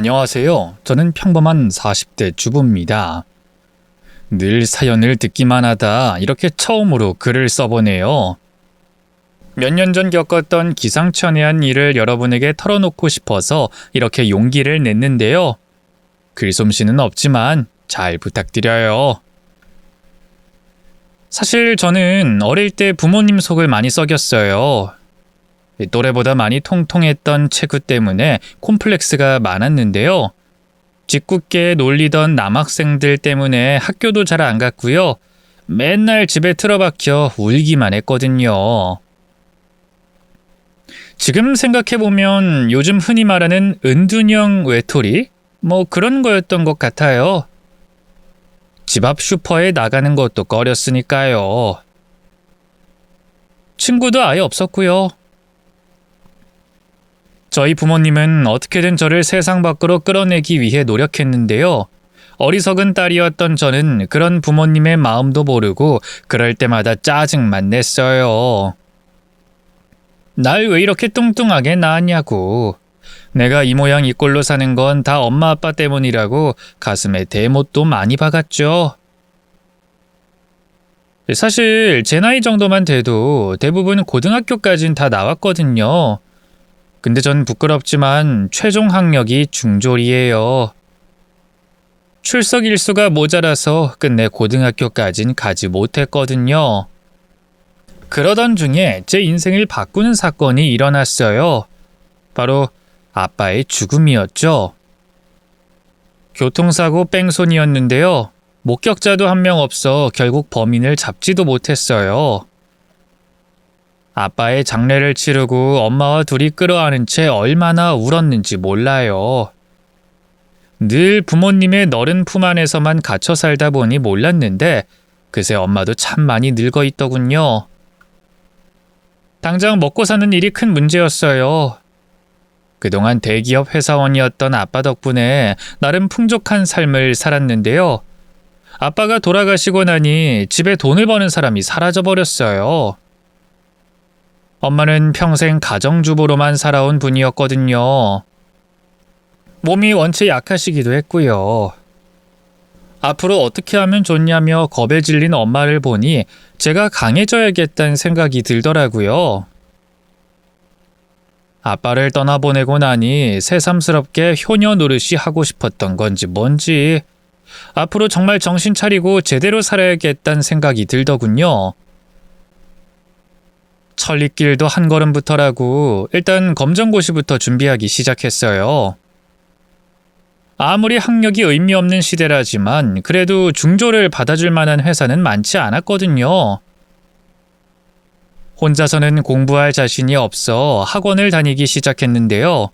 안녕하세요. 저는 평범한 40대 주부입니다. 늘 사연을 듣기만 하다 이렇게 처음으로 글을 써보네요. 몇 년 전 겪었던 기상천외한 일을 여러분에게 털어놓고 싶어서 이렇게 용기를 냈는데요. 글솜씨는 없지만 잘 부탁드려요. 사실 저는 어릴 때 부모님 속을 많이 썩였어요. 또래보다 많이 통통했던 체구 때문에 콤플렉스가 많았는데요. 짓궂게 놀리던 남학생들 때문에 학교도 잘 안 갔고요. 맨날 집에 틀어박혀 울기만 했거든요. 지금 생각해보면 요즘 흔히 말하는 은둔형 외톨이? 뭐 그런 거였던 것 같아요. 집 앞 슈퍼에 나가는 것도 꺼렸으니까요. 친구도 아예 없었고요. 저희 부모님은 어떻게든 저를 세상 밖으로 끌어내기 위해 노력했는데요. 어리석은 딸이었던 저는 그런 부모님의 마음도 모르고 그럴 때마다 짜증만 냈어요. 날 왜 이렇게 뚱뚱하게 낳았냐고. 내가 이 모양 이 꼴로 사는 건 다 엄마 아빠 때문이라고 가슴에 대못도 많이 박았죠. 사실 제 나이 정도만 돼도 대부분 고등학교까진 다 나왔거든요. 근데 전 부끄럽지만 최종 학력이 중졸이에요. 출석 일수가 모자라서 끝내 고등학교까진 가지 못했거든요. 그러던 중에 제 인생을 바꾸는 사건이 일어났어요. 바로 아빠의 죽음이었죠. 교통사고 뺑소니였는데요. 목격자도 한 명 없어 결국 범인을 잡지도 못했어요. 아빠의 장례를 치르고 엄마와 둘이 끌어안은 채 얼마나 울었는지 몰라요. 늘 부모님의 너른 품 안에서만 갇혀 살다 보니 몰랐는데 그새 엄마도 참 많이 늙어 있더군요. 당장 먹고 사는 일이 큰 문제였어요. 그동안 대기업 회사원이었던 아빠 덕분에 나름 풍족한 삶을 살았는데요. 아빠가 돌아가시고 나니 집에 돈을 버는 사람이 사라져버렸어요. 엄마는 평생 가정주부로만 살아온 분이었거든요. 몸이 원체 약하시기도 했고요. 앞으로 어떻게 하면 좋냐며 겁에 질린 엄마를 보니 제가 강해져야겠다는 생각이 들더라고요. 아빠를 떠나보내고 나니 새삼스럽게 효녀 노릇이 하고 싶었던 건지 뭔지 앞으로 정말 정신 차리고 제대로 살아야겠다는 생각이 들더군요. 천리길도 한 걸음부터라고 일단 검정고시부터 준비하기 시작했어요. 아무리 학력이 의미 없는 시대라지만 그래도 중졸을 받아줄 만한 회사는 많지 않았거든요. 혼자서는 공부할 자신이 없어 학원을 다니기 시작했는데요.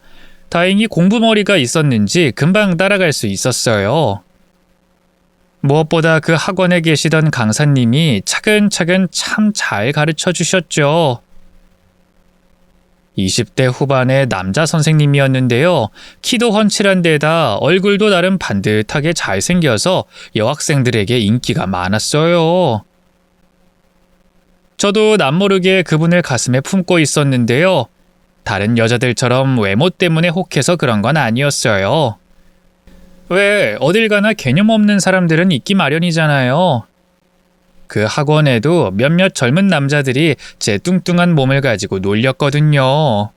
다행히 공부머리가 있었는지 금방 따라갈 수 있었어요. 무엇보다 그 학원에 계시던 강사님이 차근차근 참 잘 가르쳐 주셨죠. 20대 후반의 남자 선생님이었는데요. 키도 훤칠한 데다 얼굴도 나름 반듯하게 잘생겨서 여학생들에게 인기가 많았어요. 저도 남모르게 그분을 가슴에 품고 있었는데요. 다른 여자들처럼 외모 때문에 혹해서 그런 건 아니었어요. 왜 어딜 가나 개념 없는 사람들은 있기 마련이잖아요. 그 학원에도 몇몇 젊은 남자들이 제 뚱뚱한 몸을 가지고 놀렸거든요.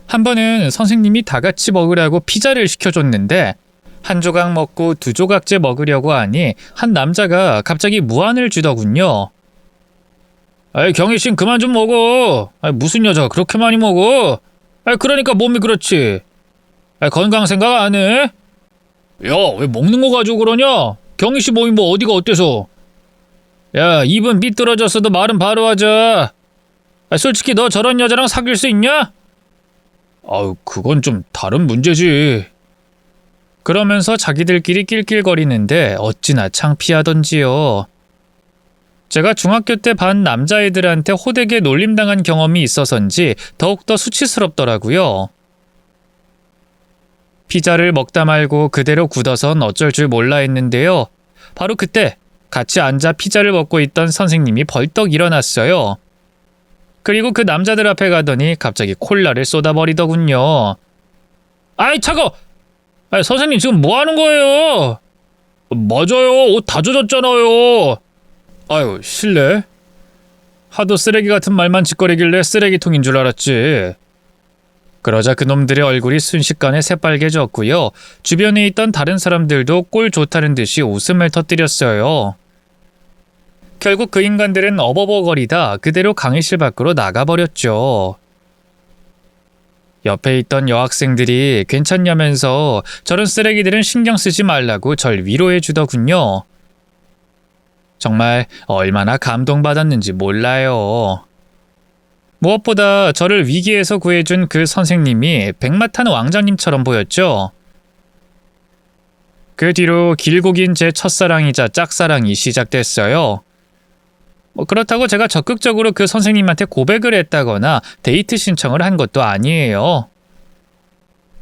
한 번은 선생님이 다 같이 먹으라고 피자를 시켜줬는데 한 조각 먹고 두 조각째 먹으려고 하니 한 남자가 갑자기 무안을 주더군요. 아이, 경희씨 그만 좀 먹어. 아이, 무슨 여자가 그렇게 많이 먹어? 아이, 그러니까 몸이 그렇지. 아이, 건강 생각 안 해? 야, 왜 먹는 거 가지고 그러냐? 경희씨 몸이 뭐 어디가 어때서? 야, 입은 삐뚤어졌어도 말은 바로 하자. 아이, 솔직히 너 저런 여자랑 사귈 수 있냐? 아유, 그건 좀 다른 문제지. 그러면서 자기들끼리 낄낄거리는데 어찌나 창피하던지요. 제가 중학교 때 반 남자애들한테 호되게 놀림당한 경험이 있어서인지 더욱더 수치스럽더라고요. 피자를 먹다 말고 그대로 굳어선 어쩔 줄 몰라 했는데요. 바로 그때 같이 앉아 피자를 먹고 있던 선생님이 벌떡 일어났어요. 그리고 그 남자들 앞에 가더니 갑자기 콜라를 쏟아버리더군요. 아이, 차가워! 아이, 선생님 지금 뭐 하는 거예요? 맞아요. 옷 다 젖었잖아요. 아유, 실례. 하도 쓰레기 같은 말만 짓거리길래 쓰레기통인 줄 알았지. 그러자 그놈들의 얼굴이 순식간에 새빨개졌고요. 주변에 있던 다른 사람들도 꼴 좋다는 듯이 웃음을 터뜨렸어요. 결국 그 인간들은 어버버거리다 그대로 강의실 밖으로 나가버렸죠. 옆에 있던 여학생들이 괜찮냐면서 저런 쓰레기들은 신경 쓰지 말라고 절 위로해 주더군요. 정말 얼마나 감동받았는지 몰라요. 무엇보다 저를 위기에서 구해준 그 선생님이 백마탄 왕자님처럼 보였죠. 그 뒤로 길고 긴 제 첫사랑이자 짝사랑이 시작됐어요. 그렇다고 제가 적극적으로 그 선생님한테 고백을 했다거나 데이트 신청을 한 것도 아니에요.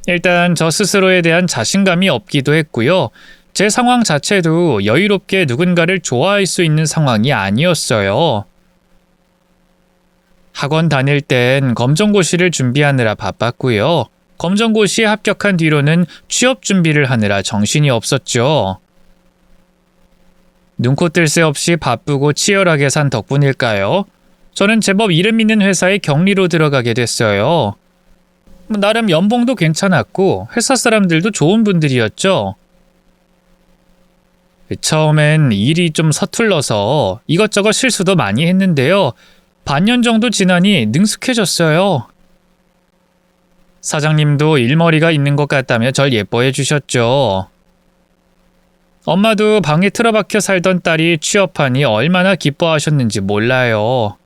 일단 저 스스로에 대한 자신감이 없기도 했고요. 제 상황 자체도 여유롭게 누군가를 좋아할 수 있는 상황이 아니었어요. 학원 다닐 땐 검정고시를 준비하느라 바빴고요. 검정고시에 합격한 뒤로는 취업 준비를 하느라 정신이 없었죠. 눈코 뜰 새 없이 바쁘고 치열하게 산 덕분일까요? 저는 제법 이름 있는 회사에 격리로 들어가게 됐어요. 나름 연봉도 괜찮았고 회사 사람들도 좋은 분들이었죠. 처음엔 일이 좀 서툴러서 이것저것 실수도 많이 했는데요. 반년 정도 지나니 능숙해졌어요. 사장님도 일머리가 있는 것 같다며 절 예뻐해 주셨죠. 엄마도 방에 틀어박혀 살던 딸이 취업하니 얼마나 기뻐하셨는지 몰라요.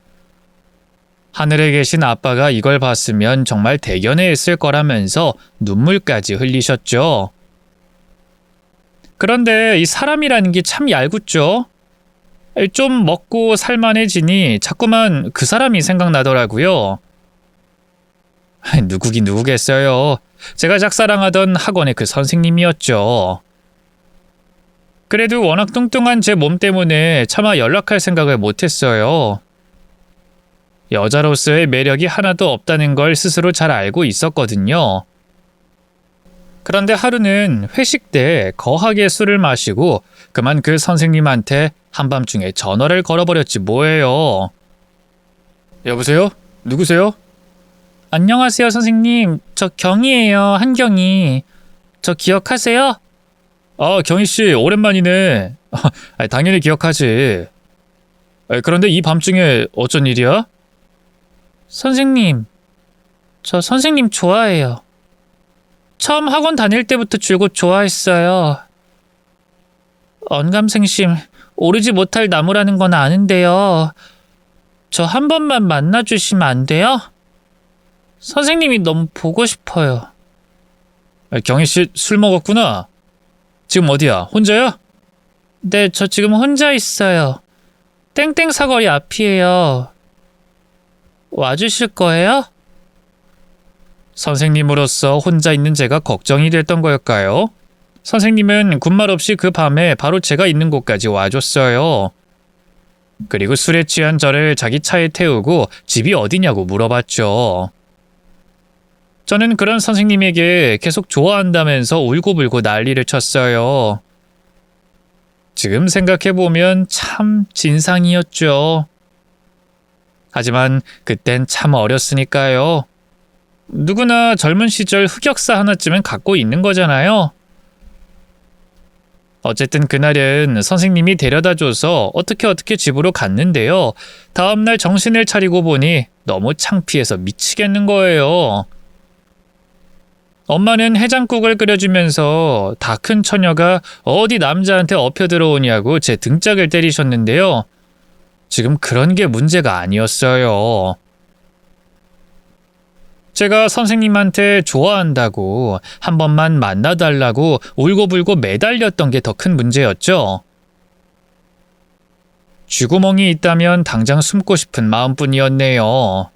하늘에 계신 아빠가 이걸 봤으면 정말 대견해했을 거라면서 눈물까지 흘리셨죠. 그런데 이 사람이라는 게 참 얄궂죠. 좀 먹고 살만해지니 자꾸만 그 사람이 생각나더라고요. 누구긴 누구겠어요. 제가 짝사랑하던 학원의 그 선생님이었죠. 그래도 워낙 뚱뚱한 제 몸 때문에 차마 연락할 생각을 못했어요. 여자로서의 매력이 하나도 없다는 걸 스스로 잘 알고 있었거든요. 그런데 하루는 회식 때 거하게 술을 마시고 그만 그 선생님한테 한밤중에 전화를 걸어버렸지 뭐예요. 여보세요? 누구세요? 안녕하세요 선생님. 저 경이에요. 한경이. 저 기억하세요? 아, 경희씨 오랜만이네. 당연히 기억하지. 그런데 이 밤중에 어쩐 일이야? 선생님, 저 선생님 좋아해요. 처음 학원 다닐 때부터 줄곧 좋아했어요. 언감생심, 오르지 못할 나무라는 건 아는데요. 저 한 번만 만나주시면 안 돼요? 선생님이 너무 보고 싶어요. 경희씨 술 먹었구나. 지금 어디야? 혼자야? 네, 저 지금 혼자 있어요. 땡땡 사거리 앞이에요. 와주실 거예요? 선생님으로서 혼자 있는 제가 걱정이 됐던 거였까요? 선생님은 군말 없이 그 밤에 바로 제가 있는 곳까지 와줬어요. 그리고 술에 취한 저를 자기 차에 태우고 집이 어디냐고 물어봤죠. 저는 그런 선생님에게 계속 좋아한다면서 울고불고 난리를 쳤어요. 지금 생각해보면 참 진상이었죠. 하지만 그땐 참 어렸으니까요. 누구나 젊은 시절 흑역사 하나쯤은 갖고 있는 거잖아요. 어쨌든 그날은 선생님이 데려다줘서 어떻게 집으로 갔는데요. 다음날 정신을 차리고 보니 너무 창피해서 미치겠는 거예요. 엄마는 해장국을 끓여주면서 다 큰 처녀가 어디 남자한테 엎혀 들어오냐고 제 등짝을 때리셨는데요. 지금 그런 게 문제가 아니었어요. 제가 선생님한테 좋아한다고 한 번만 만나달라고 울고불고 매달렸던 게 더 큰 문제였죠. 쥐구멍이 있다면 당장 숨고 싶은 마음뿐이었네요.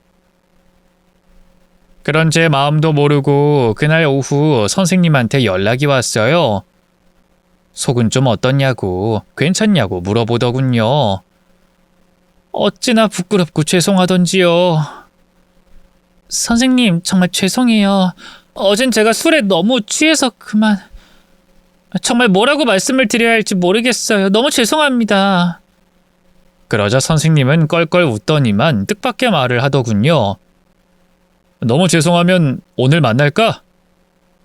그런 제 마음도 모르고 그날 오후 선생님한테 연락이 왔어요. 속은 좀 어떻냐고, 괜찮냐고 물어보더군요. 어찌나 부끄럽고 죄송하던지요. 선생님, 정말 죄송해요. 어젠 제가 술에 너무 취해서 그만. 정말 뭐라고 말씀을 드려야 할지 모르겠어요. 너무 죄송합니다. 그러자 선생님은 껄껄 웃더니만 뜻밖의 말을 하더군요. 너무 죄송하면 오늘 만날까?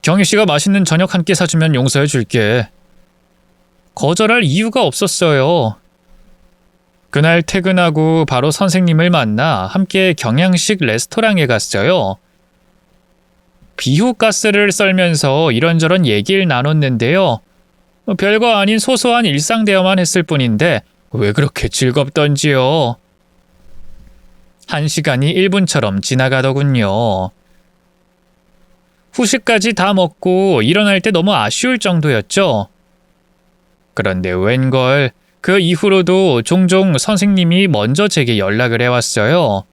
경희 씨가 맛있는 저녁 한 끼 사주면 용서해 줄게. 거절할 이유가 없었어요. 그날 퇴근하고 바로 선생님을 만나 함께 경양식 레스토랑에 갔어요. 비후가스를 썰면서 이런저런 얘기를 나눴는데요. 별거 아닌 소소한 일상 대화만 했을 뿐인데 왜 그렇게 즐겁던지요. 1시간이 1분처럼 지나가더군요. 후식까지 다 먹고 일어날 때 너무 아쉬울 정도였죠. 그런데 웬걸 그 이후로도 종종 선생님이 먼저 제게 연락을 해왔어요.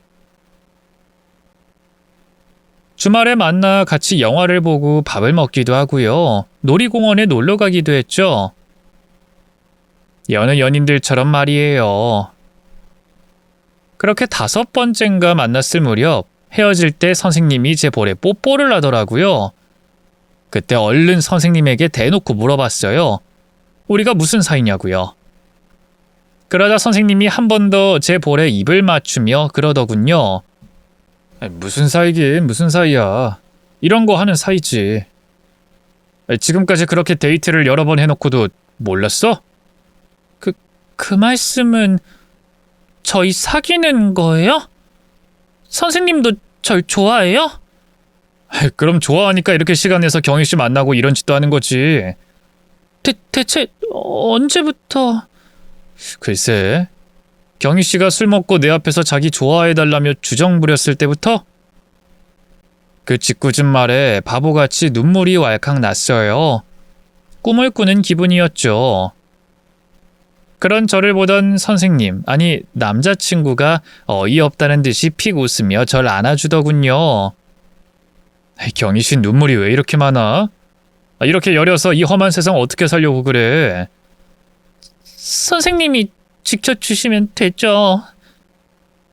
주말에 만나 같이 영화를 보고 밥을 먹기도 하고요. 놀이공원에 놀러 가기도 했죠. 여느 연인들처럼 말이에요. 그렇게 5번째인가 만났을 무렵 헤어질 때 선생님이 제 볼에 뽀뽀를 하더라고요. 그때 얼른 선생님에게 대놓고 물어봤어요. 우리가 무슨 사이냐고요. 그러자 선생님이 한 번 더 제 볼에 입을 맞추며 그러더군요. 무슨 사이긴 무슨 사이야. 이런 거 하는 사이지. 지금까지 그렇게 데이트를 여러 번 해놓고도 몰랐어? 그 말씀은 저희 사귀는 거예요? 선생님도 절 좋아해요? 그럼 좋아하니까 이렇게 시간 내서 경희 씨 만나고 이런 짓도 하는 거지. 대체 언제부터? 글쎄, 경희 씨가 술 먹고 내 앞에서 자기 좋아해달라며 주정 부렸을 때부터? 그 짓궂은 말에 바보같이 눈물이 왈칵 났어요. 꿈을 꾸는 기분이었죠. 그런 저를 보던 선생님, 아니 남자친구가 어이없다는 듯이 픽 웃으며 절 안아주더군요. 경희 씨 눈물이 왜 이렇게 많아? 이렇게 여려서 이 험한 세상 어떻게 살려고 그래? 선생님이 지켜주시면 되죠.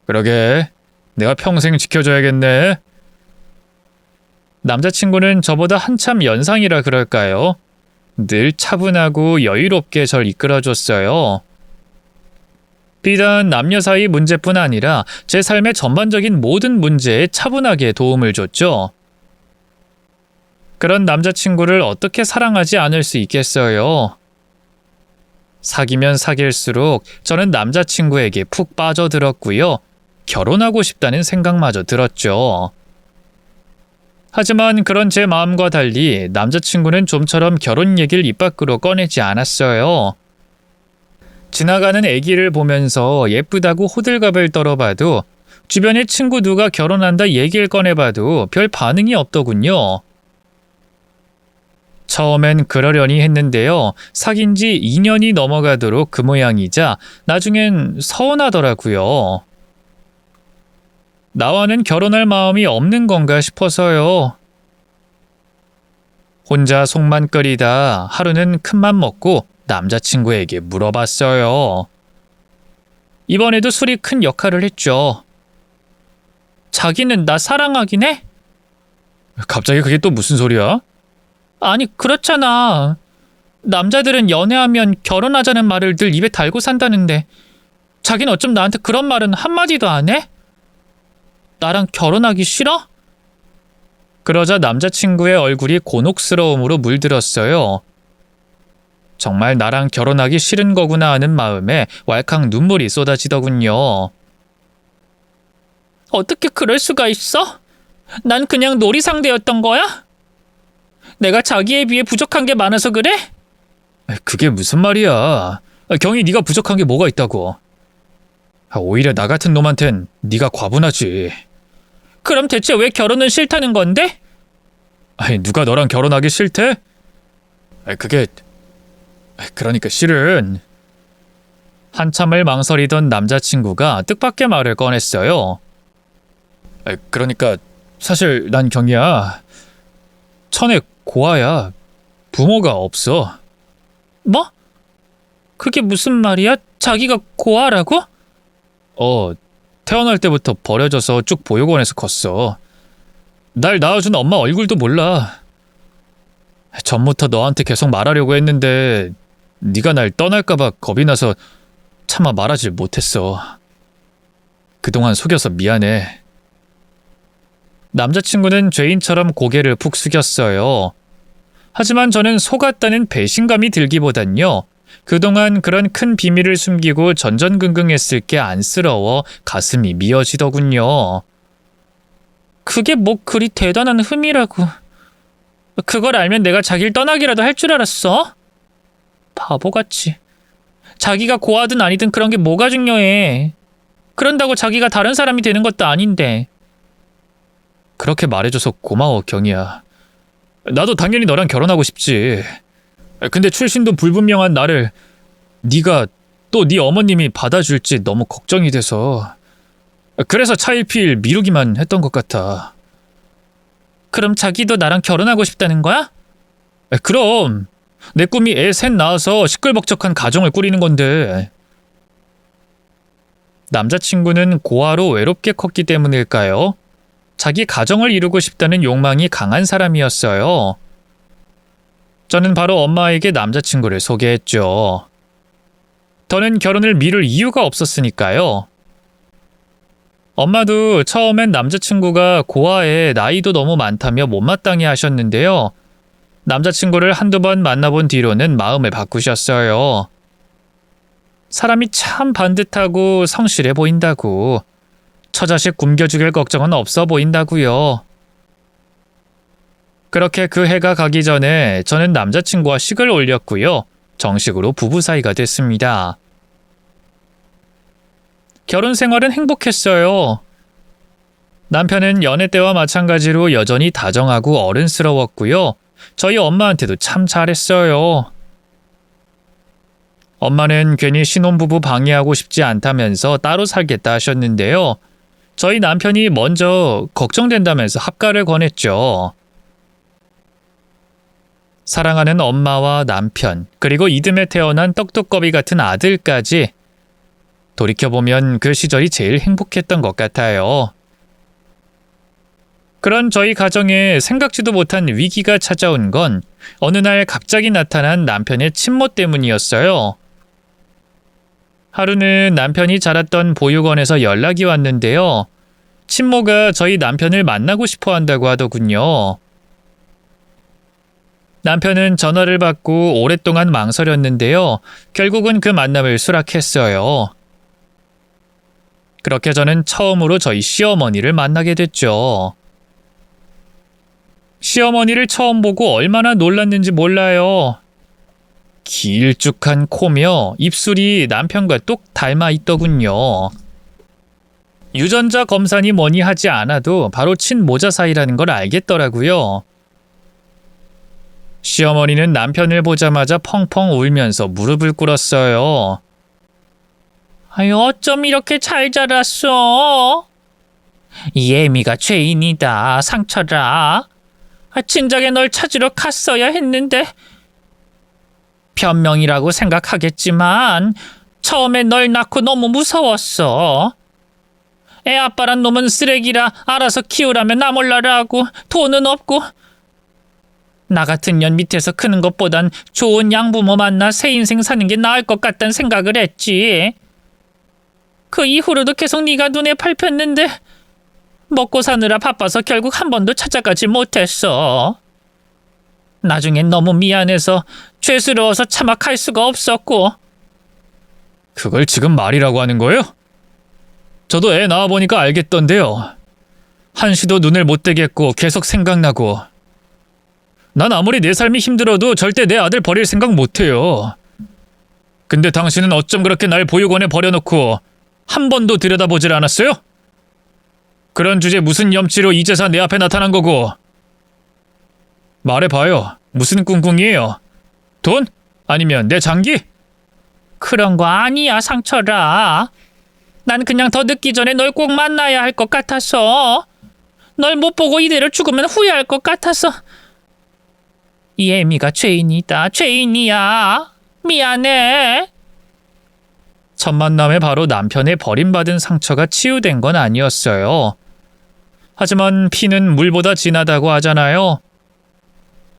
그러게, 내가 평생 지켜줘야겠네. 남자친구는 저보다 한참 연상이라 그럴까요? 늘 차분하고 여유롭게 절 이끌어줬어요. 비단 남녀 사이 문제뿐 아니라 제 삶의 전반적인 모든 문제에 차분하게 도움을 줬죠. 그런 남자친구를 어떻게 사랑하지 않을 수 있겠어요? 사귀면 사귈수록 저는 남자친구에게 푹 빠져들었고요. 결혼하고 싶다는 생각마저 들었죠. 하지만 그런 제 마음과 달리 남자친구는 좀처럼 결혼 얘기를 입 밖으로 꺼내지 않았어요. 지나가는 애기를 보면서 예쁘다고 호들갑을 떨어봐도 주변에 친구 누가 결혼한다 얘기를 꺼내봐도 별 반응이 없더군요. 처음엔 그러려니 했는데요. 사귄 지 2년이 넘어가도록 그 모양이자 나중엔 서운하더라고요. 나와는 결혼할 마음이 없는 건가 싶어서요. 혼자 속만 끓이다 하루는 큰맘 먹고 남자친구에게 물어봤어요. 이번에도 술이 큰 역할을 했죠. 자기는 나 사랑하긴 해? 갑자기 그게 또 무슨 소리야? 아니 그렇잖아. 남자들은 연애하면 결혼하자는 말을 늘 입에 달고 산다는데 자기는 어쩜 나한테 그런 말은 한마디도 안 해? 나랑 결혼하기 싫어? 그러자 남자친구의 얼굴이 곤혹스러움으로 물들었어요. 정말 나랑 결혼하기 싫은 거구나 하는 마음에 왈칵 눈물이 쏟아지더군요. 어떻게 그럴 수가 있어? 난 그냥 놀이 상대였던 거야? 내가 자기에 비해 부족한 게 많아서 그래? 그게 무슨 말이야. 경희 네가 부족한 게 뭐가 있다고. 오히려 나 같은 놈한텐 네가 과분하지. 그럼 대체 왜 결혼은 싫다는 건데? 누가 너랑 결혼하기 싫대? 그게... 그러니까 실은... 한참을 망설이던 남자친구가 뜻밖의 말을 꺼냈어요. 그러니까 사실 난 경희야. 천에 고아야. 부모가 없어. 뭐? 그게 무슨 말이야? 자기가 고아라고? 태어날 때부터 버려져서 쭉 보육원에서 컸어. 날 낳아준 엄마 얼굴도 몰라. 전부터 너한테 계속 말하려고 했는데 네가 날 떠날까봐 겁이 나서 차마 말하질 못했어. 그동안 속여서 미안해. 남자친구는 죄인처럼 고개를 푹 숙였어요. 하지만 저는 속았다는 배신감이 들기보단요. 그동안 그런 큰 비밀을 숨기고 전전긍긍했을 게 안쓰러워 가슴이 미어지더군요. 그게 뭐 그리 대단한 흠이라고. 그걸 알면 내가 자기를 떠나기라도 할 줄 알았어? 바보같이. 자기가 고아든 아니든 그런 게 뭐가 중요해. 그런다고 자기가 다른 사람이 되는 것도 아닌데. 그렇게 말해줘서 고마워, 경이야. 나도 당연히 너랑 결혼하고 싶지. 근데 출신도 불분명한 나를 네가 또 네 어머님이 받아줄지 너무 걱정이 돼서. 그래서 차일피일 미루기만 했던 것 같아. 그럼 자기도 나랑 결혼하고 싶다는 거야? 그럼. 내 꿈이 애 셋 낳아서 시끌벅적한 가정을 꾸리는 건데. 남자친구는 고아로 외롭게 컸기 때문일까요? 자기 가정을 이루고 싶다는 욕망이 강한 사람이었어요. 저는 바로 엄마에게 남자친구를 소개했죠. 더는 결혼을 미룰 이유가 없었으니까요. 엄마도 처음엔 남자친구가 고아에 나이도 너무 많다며 못마땅해 하셨는데요. 남자친구를 한두 번 만나본 뒤로는 마음을 바꾸셨어요. 사람이 참 반듯하고 성실해 보인다고. 처자식 굶겨 죽일 걱정은 없어 보인다고요. 그렇게 그 해가 가기 전에 저는 남자친구와 식을 올렸고요. 정식으로 부부 사이가 됐습니다. 결혼 생활은 행복했어요. 남편은 연애 때와 마찬가지로 여전히 다정하고 어른스러웠고요. 저희 엄마한테도 참 잘했어요. 엄마는 괜히 신혼부부 방해하고 싶지 않다면서 따로 살겠다 하셨는데요. 저희 남편이 먼저 걱정된다면서 합가를 권했죠. 사랑하는 엄마와 남편, 그리고 이듬해 태어난 떡두꺼비 같은 아들까지. 돌이켜보면 그 시절이 제일 행복했던 것 같아요. 그런 저희 가정에 생각지도 못한 위기가 찾아온 건 어느 날 갑자기 나타난 남편의 친모 때문이었어요. 하루는 남편이 자랐던 보육원에서 연락이 왔는데요. 친모가 저희 남편을 만나고 싶어 한다고 하더군요. 남편은 전화를 받고 오랫동안 망설였는데요. 결국은 그 만남을 수락했어요. 그렇게 저는 처음으로 저희 시어머니를 만나게 됐죠. 시어머니를 처음 보고 얼마나 놀랐는지 몰라요. 길쭉한 코며 입술이 남편과 똑 닮아 있더군요. 유전자 검사니 뭐니 하지 않아도 바로 친모자 사이라는 걸 알겠더라고요. 시어머니는 남편을 보자마자 펑펑 울면서 무릎을 꿇었어요. 아유, 어쩜 이렇게 잘 자랐어? 예미가 죄인이다, 상철아. 진작에 널 찾으러 갔어야 했는데. 변명이라고 생각하겠지만 처음에 널 낳고 너무 무서웠어. 애 아빠란 놈은 쓰레기라 알아서 키우라면 나 몰라라고. 돈은 없고. 나 같은 년 밑에서 크는 것보단 좋은 양부모 만나 새 인생 사는 게 나을 것 같다는 생각을 했지. 그 이후로도 계속 네가 눈에 밟혔는데 먹고 사느라 바빠서 결국 한 번도 찾아가지 못했어. 나중엔 너무 미안해서 죄스러워서 차마 갈 수가 없었고. 그걸 지금 말이라고 하는 거예요? 저도 애 낳아보니까 알겠던데요. 한시도 눈을 못 떼겠고 계속 생각나고. 난 아무리 내 삶이 힘들어도 절대 내 아들 버릴 생각 못해요. 근데 당신은 어쩜 그렇게 날 보육원에 버려놓고 한 번도 들여다보질 않았어요? 그런 주제 무슨 염치로 이제서 내 앞에 나타난 거고. 말해봐요. 무슨 꿍꿍이에요? 돈? 아니면 내 장기? 그런 거 아니야, 상철아. 난 그냥 더 늦기 전에 널 꼭 만나야 할 것 같아서. 널 못 보고 이대로 죽으면 후회할 것 같아서. 예미가 죄인이다, 죄인이야. 미안해. 첫 만남에 바로 남편의 버림받은 상처가 치유된 건 아니었어요. 하지만 피는 물보다 진하다고 하잖아요.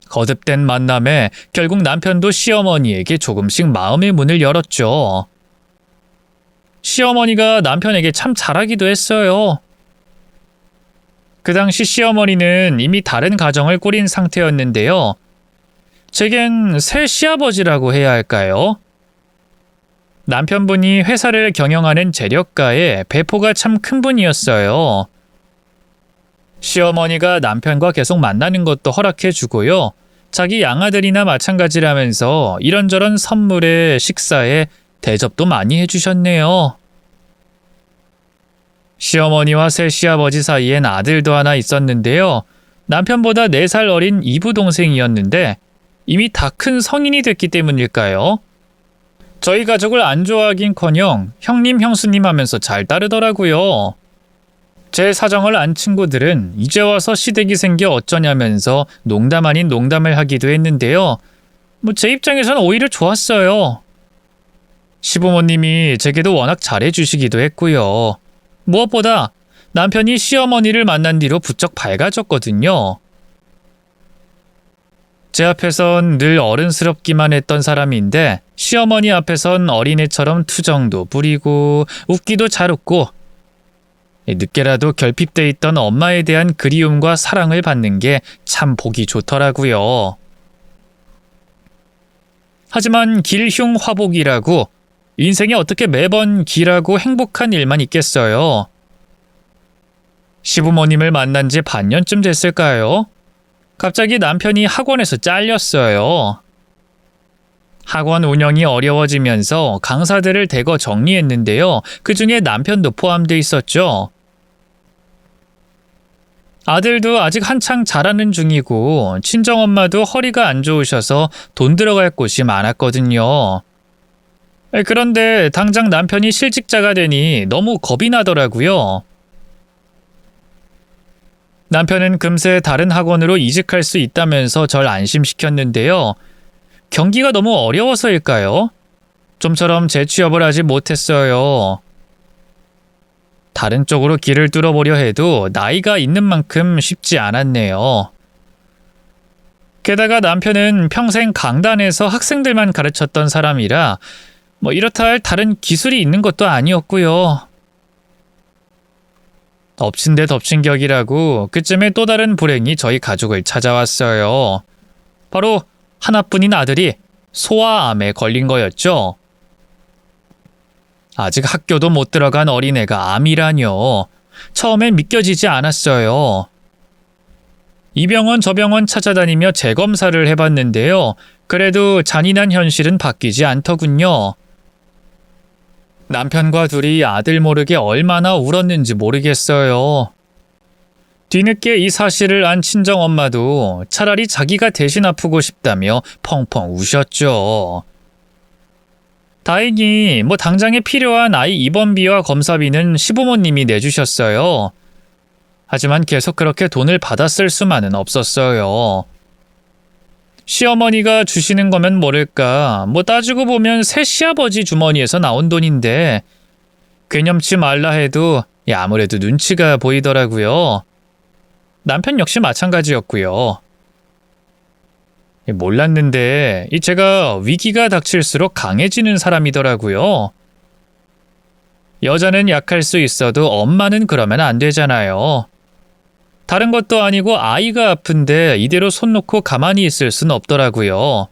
거듭된 만남에 결국 남편도 시어머니에게 조금씩 마음의 문을 열었죠. 시어머니가 남편에게 참 잘하기도 했어요. 그 당시 시어머니는 이미 다른 가정을 꾸린 상태였는데요. 제겐 새 시아버지라고 해야 할까요? 남편분이 회사를 경영하는 재력가에 배포가 참 큰 분이었어요. 시어머니가 남편과 계속 만나는 것도 허락해 주고요. 자기 양아들이나 마찬가지라면서 이런저런 선물에 식사에 대접도 많이 해주셨네요. 시어머니와 새 시아버지 사이엔 아들도 하나 있었는데요. 남편보다 4살 어린 이부 동생이었는데 이미 다 큰 성인이 됐기 때문일까요? 저희 가족을 안 좋아하긴커녕 형님 형수님 하면서 잘 따르더라고요. 제 사정을 안 친구들은 이제 와서 시댁이 생겨 어쩌냐면서 농담 아닌 농담을 하기도 했는데요. 제 입장에서는 오히려 좋았어요. 시부모님이 제게도 워낙 잘해주시기도 했고요. 무엇보다 남편이 시어머니를 만난 뒤로 부쩍 밝아졌거든요. 제 앞에선 늘 어른스럽기만 했던 사람인데 시어머니 앞에선 어린애처럼 투정도 부리고 웃기도 잘 웃고 늦게라도 결핍돼 있던 엄마에 대한 그리움과 사랑을 받는 게 참 보기 좋더라고요. 하지만 길흉화복이라고 인생에 어떻게 매번 길하고 행복한 일만 있겠어요. 시부모님을 만난 지 반년쯤 됐을까요? 갑자기 남편이 학원에서 잘렸어요. 학원 운영이 어려워지면서 강사들을 대거 정리했는데요. 그중에 남편도 포함돼 있었죠. 아들도 아직 한창 자라는 중이고 친정엄마도 허리가 안 좋으셔서 돈 들어갈 곳이 많았거든요. 그런데 당장 남편이 실직자가 되니 너무 겁이 나더라고요. 남편은 금세 다른 학원으로 이직할 수 있다면서 절 안심시켰는데요. 경기가 너무 어려워서일까요? 좀처럼 재취업을 하지 못했어요. 다른 쪽으로 길을 뚫어보려 해도 나이가 있는 만큼 쉽지 않았네요. 게다가 남편은 평생 강단에서 학생들만 가르쳤던 사람이라 이렇다 할 다른 기술이 있는 것도 아니었고요. 덮친 데 덮친 격이라고 그쯤에 또 다른 불행이 저희 가족을 찾아왔어요. 바로 하나뿐인 아들이 소아암에 걸린 거였죠. 아직 학교도 못 들어간 어린애가 암이라뇨. 처음엔 믿겨지지 않았어요. 이 병원 저 병원 찾아다니며 재검사를 해봤는데요. 그래도 잔인한 현실은 바뀌지 않더군요. 남편과 둘이 아들 모르게 얼마나 울었는지 모르겠어요. 뒤늦게 이 사실을 안 친정엄마도 차라리 자기가 대신 아프고 싶다며 펑펑 우셨죠. 다행히 당장에 필요한 아이 입원비와 검사비는 시부모님이 내주셨어요. 하지만 계속 그렇게 돈을 받아 쓸 수만은 없었어요. 시어머니가 주시는 거면 모를까 따지고 보면 새 시아버지 주머니에서 나온 돈인데 괴념치 말라 해도 아무래도 눈치가 보이더라고요. 남편 역시 마찬가지였고요. 몰랐는데 제가 위기가 닥칠수록 강해지는 사람이더라고요. 여자는 약할 수 있어도 엄마는 그러면 안 되잖아요. 다른 것도 아니고 아이가 아픈데 이대로 손 놓고 가만히 있을 순 없더라고요.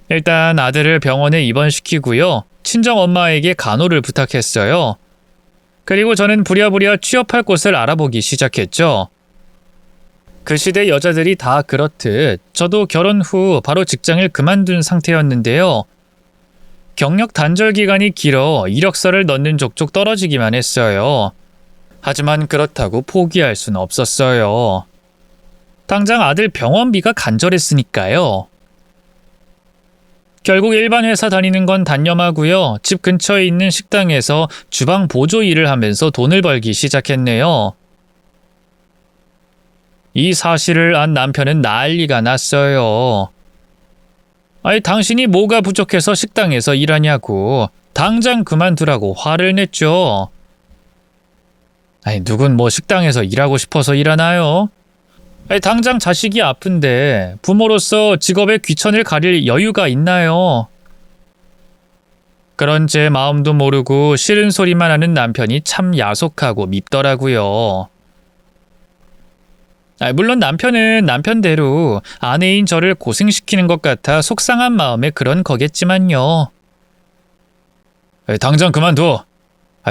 일단 아들을 병원에 입원시키고요. 친정엄마에게 간호를 부탁했어요. 그리고 저는 부랴부랴 취업할 곳을 알아보기 시작했죠. 그 시대 여자들이 다 그렇듯 저도 결혼 후 바로 직장을 그만둔 상태였는데요. 경력 단절 기간이 길어 이력서를 넣는 족족 떨어지기만 했어요. 하지만 그렇다고 포기할 순 없었어요. 당장 아들 병원비가 간절했으니까요. 결국 일반 회사 다니는 건 단념하고요. 집 근처에 있는 식당에서 주방 보조 일을 하면서 돈을 벌기 시작했네요. 이 사실을 안 남편은 난리가 났어요. 당신이 뭐가 부족해서 식당에서 일하냐고 당장 그만두라고 화를 냈죠. 아니, 누군 뭐 식당에서 일하고 싶어서 일하나요? 아니, 당장 자식이 아픈데 부모로서 직업에 귀천을 가릴 여유가 있나요? 그런 제 마음도 모르고 싫은 소리만 하는 남편이 참 야속하고 밉더라고요. 물론 남편은 남편대로 아내인 저를 고생시키는 것 같아 속상한 마음에 그런 거겠지만요. 당장 그만둬.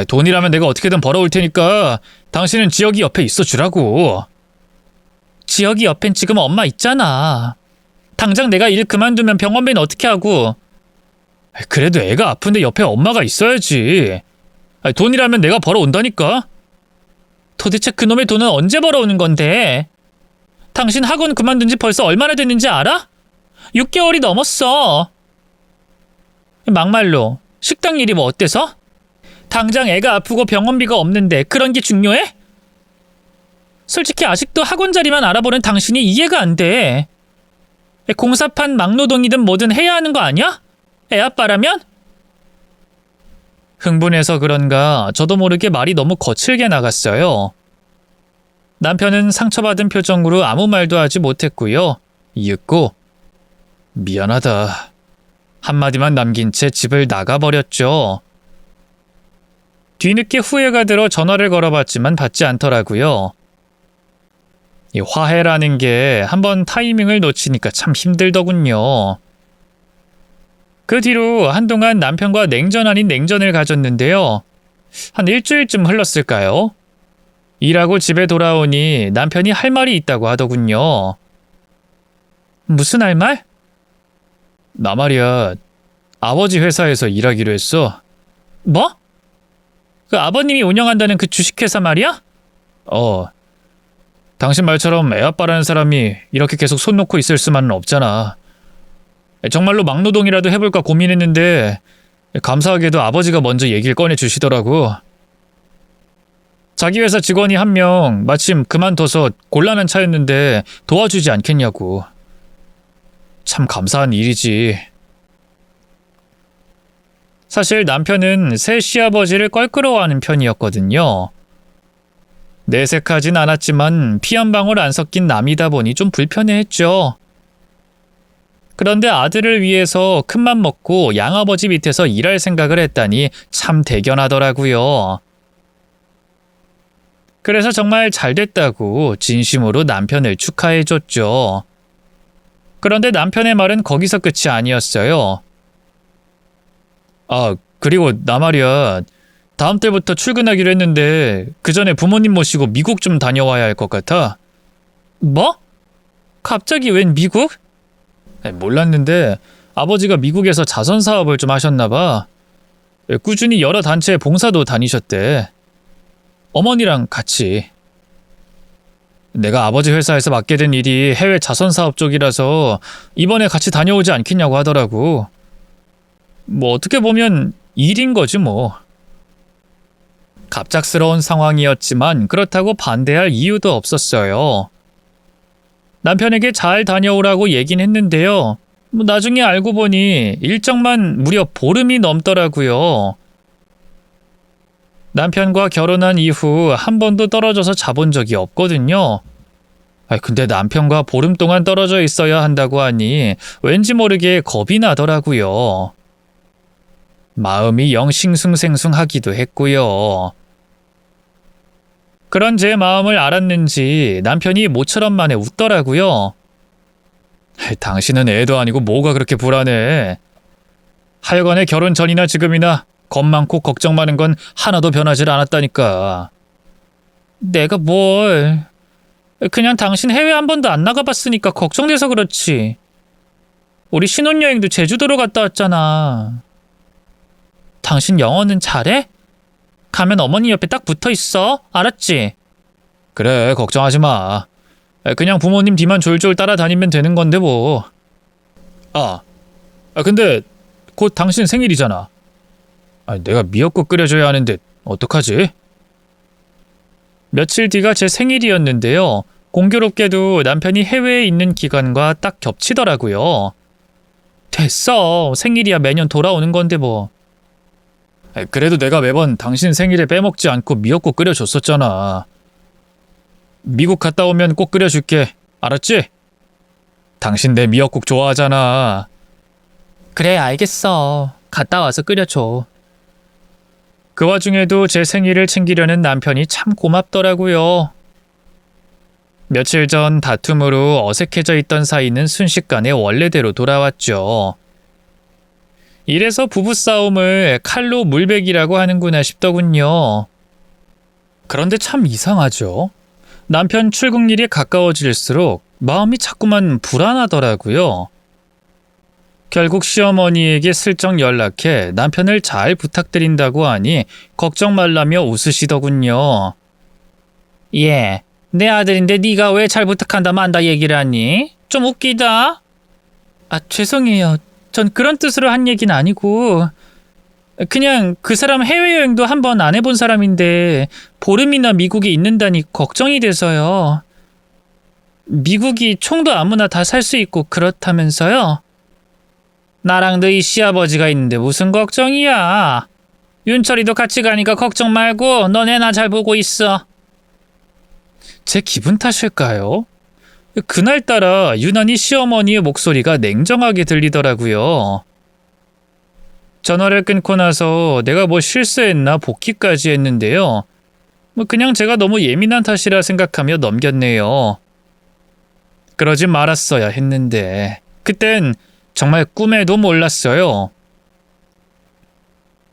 돈이라면 내가 어떻게든 벌어올 테니까 당신은 지혁이 옆에 있어 주라고. 지혁이 옆엔 지금 엄마 있잖아. 당장 내가 일 그만두면 병원비는 어떻게 하고. 그래도 애가 아픈데 옆에 엄마가 있어야지. 돈이라면 내가 벌어온다니까. 도대체 그놈의 돈은 언제 벌어오는 건데? 당신 학원 그만둔 지 벌써 얼마나 됐는지 알아? 6개월이 넘었어. 막말로 식당 일이 뭐 어때서? 당장 애가 아프고 병원비가 없는데 그런 게 중요해? 솔직히 아직도 학원 자리만 알아보는 당신이 이해가 안 돼. 공사판 막노동이든 뭐든 해야 하는 거 아니야? 애 아빠라면? 흥분해서 그런가 저도 모르게 말이 너무 거칠게 나갔어요. 남편은 상처받은 표정으로 아무 말도 하지 못했고요. 이윽고 미안하다 한마디만 남긴 채 집을 나가버렸죠. 뒤늦게 후회가 들어 전화를 걸어봤지만 받지 않더라고요. 이 화해라는 게 한번 타이밍을 놓치니까 참 힘들더군요. 그 뒤로 한동안 남편과 냉전 아닌 냉전을 가졌는데요. 한 일주일쯤 흘렀을까요? 일하고 집에 돌아오니 남편이 할 말이 있다고 하더군요. 무슨 할 말? 나 말이야. 아버지 회사에서 일하기로 했어. 뭐? 그 아버님이 운영한다는 그 주식회사 말이야? 당신 말처럼 애아빠라는 사람이 이렇게 계속 손 놓고 있을 수만은 없잖아. 정말로 막노동이라도 해볼까 고민했는데 감사하게도 아버지가 먼저 얘기를 꺼내주시더라고. 자기 회사 직원이 한 명 마침 그만둬서 곤란한 차였는데 도와주지 않겠냐고. 참 감사한 일이지. 사실 남편은 새 시아버지를 껄끄러워하는 편이었거든요. 내색하진 않았지만 피 한 방울 안 섞인 남이다 보니 좀 불편해했죠. 그런데 아들을 위해서 큰맘 먹고 양아버지 밑에서 일할 생각을 했다니 참 대견하더라고요. 그래서 정말 잘됐다고 진심으로 남편을 축하해줬죠. 그런데 남편의 말은 거기서 끝이 아니었어요. 그리고 나 말이야. 다음 달부터 출근하기로 했는데 그 전에 부모님 모시고 미국 좀 다녀와야 할 것 같아. 뭐? 갑자기 웬 미국? 몰랐는데 아버지가 미국에서 자선 사업을 좀 하셨나 봐. 꾸준히 여러 단체에 봉사도 다니셨대. 어머니랑 같이. 내가 아버지 회사에서 맡게 된 일이 해외 자선 사업 쪽이라서 이번에 같이 다녀오지 않겠냐고 하더라고. 뭐 어떻게 보면 일인 거지 뭐. 갑작스러운 상황이었지만 그렇다고 반대할 이유도 없었어요. 남편에게 잘 다녀오라고 얘긴 했는데요. 나중에 알고 보니 일정만 무려 보름이 넘더라고요. 남편과 결혼한 이후 한 번도 떨어져서 자본 적이 없거든요. 근데 남편과 보름 동안 떨어져 있어야 한다고 하니 왠지 모르게 겁이 나더라고요. 마음이 영 싱숭생숭하기도 했고요. 그런 제 마음을 알았는지 남편이 모처럼 만에 웃더라고요. 당신은 애도 아니고 뭐가 그렇게 불안해. 하여간에 결혼 전이나 지금이나 겁 많고 걱정 많은 건 하나도 변하질 않았다니까. 내가 뭘. 그냥 당신 해외 한 번도 안 나가봤으니까 걱정돼서 그렇지. 우리 신혼여행도 제주도로 갔다 왔잖아. 당신 영어는 잘해? 가면 어머니 옆에 딱 붙어있어. 알았지? 그래, 걱정하지 마. 그냥 부모님 뒤만 졸졸 따라다니면 되는 건데 뭐. 근데 곧 당신 생일이잖아. 내가 미역국 끓여줘야 하는데 어떡하지? 며칠 뒤가 제 생일이었는데요. 공교롭게도 남편이 해외에 있는 기간과 딱 겹치더라고요. 됐어. 생일이야 매년 돌아오는 건데 뭐. 그래도 내가 매번 당신 생일에 빼먹지 않고 미역국 끓여줬었잖아. 미국 갔다 오면 꼭 끓여줄게. 알았지? 당신 내 미역국 좋아하잖아. 그래, 알겠어. 갔다 와서 끓여줘. 그 와중에도 제 생일을 챙기려는 남편이 참 고맙더라고요. 며칠 전 다툼으로 어색해져 있던 사이는 순식간에 원래대로 돌아왔죠. 이래서 부부싸움을 칼로 물베기라고 하는구나 싶더군요. 그런데 참 이상하죠. 남편 출국일이 가까워질수록 마음이 자꾸만 불안하더라고요. 결국 시어머니에게 슬쩍 연락해 남편을 잘 부탁드린다고 하니 걱정 말라며 웃으시더군요. 예, 내 아들인데 네가 왜 잘 부탁한다 만다 얘기를 하니? 좀 웃기다. 죄송해요. 전 그런 뜻으로 한 얘기는 아니고 그냥 그 사람 해외여행도 한 번 안 해본 사람인데 보름이나 미국에 있는다니 걱정이 돼서요. 미국이 총도 아무나 다 살 수 있고 그렇다면서요? 나랑 너희 시아버지가 있는데 무슨 걱정이야. 윤철이도 같이 가니까 걱정 말고 너네나 잘 보고 있어. 제 기분 탓일까요? 그날따라 유난히 시어머니의 목소리가 냉정하게 들리더라고요. 전화를 끊고 나서 내가 뭐 실수했나 복귀까지 했는데요. 그냥 제가 너무 예민한 탓이라 생각하며 넘겼네요. 그러지 말았어야 했는데 그땐 정말 꿈에도 몰랐어요.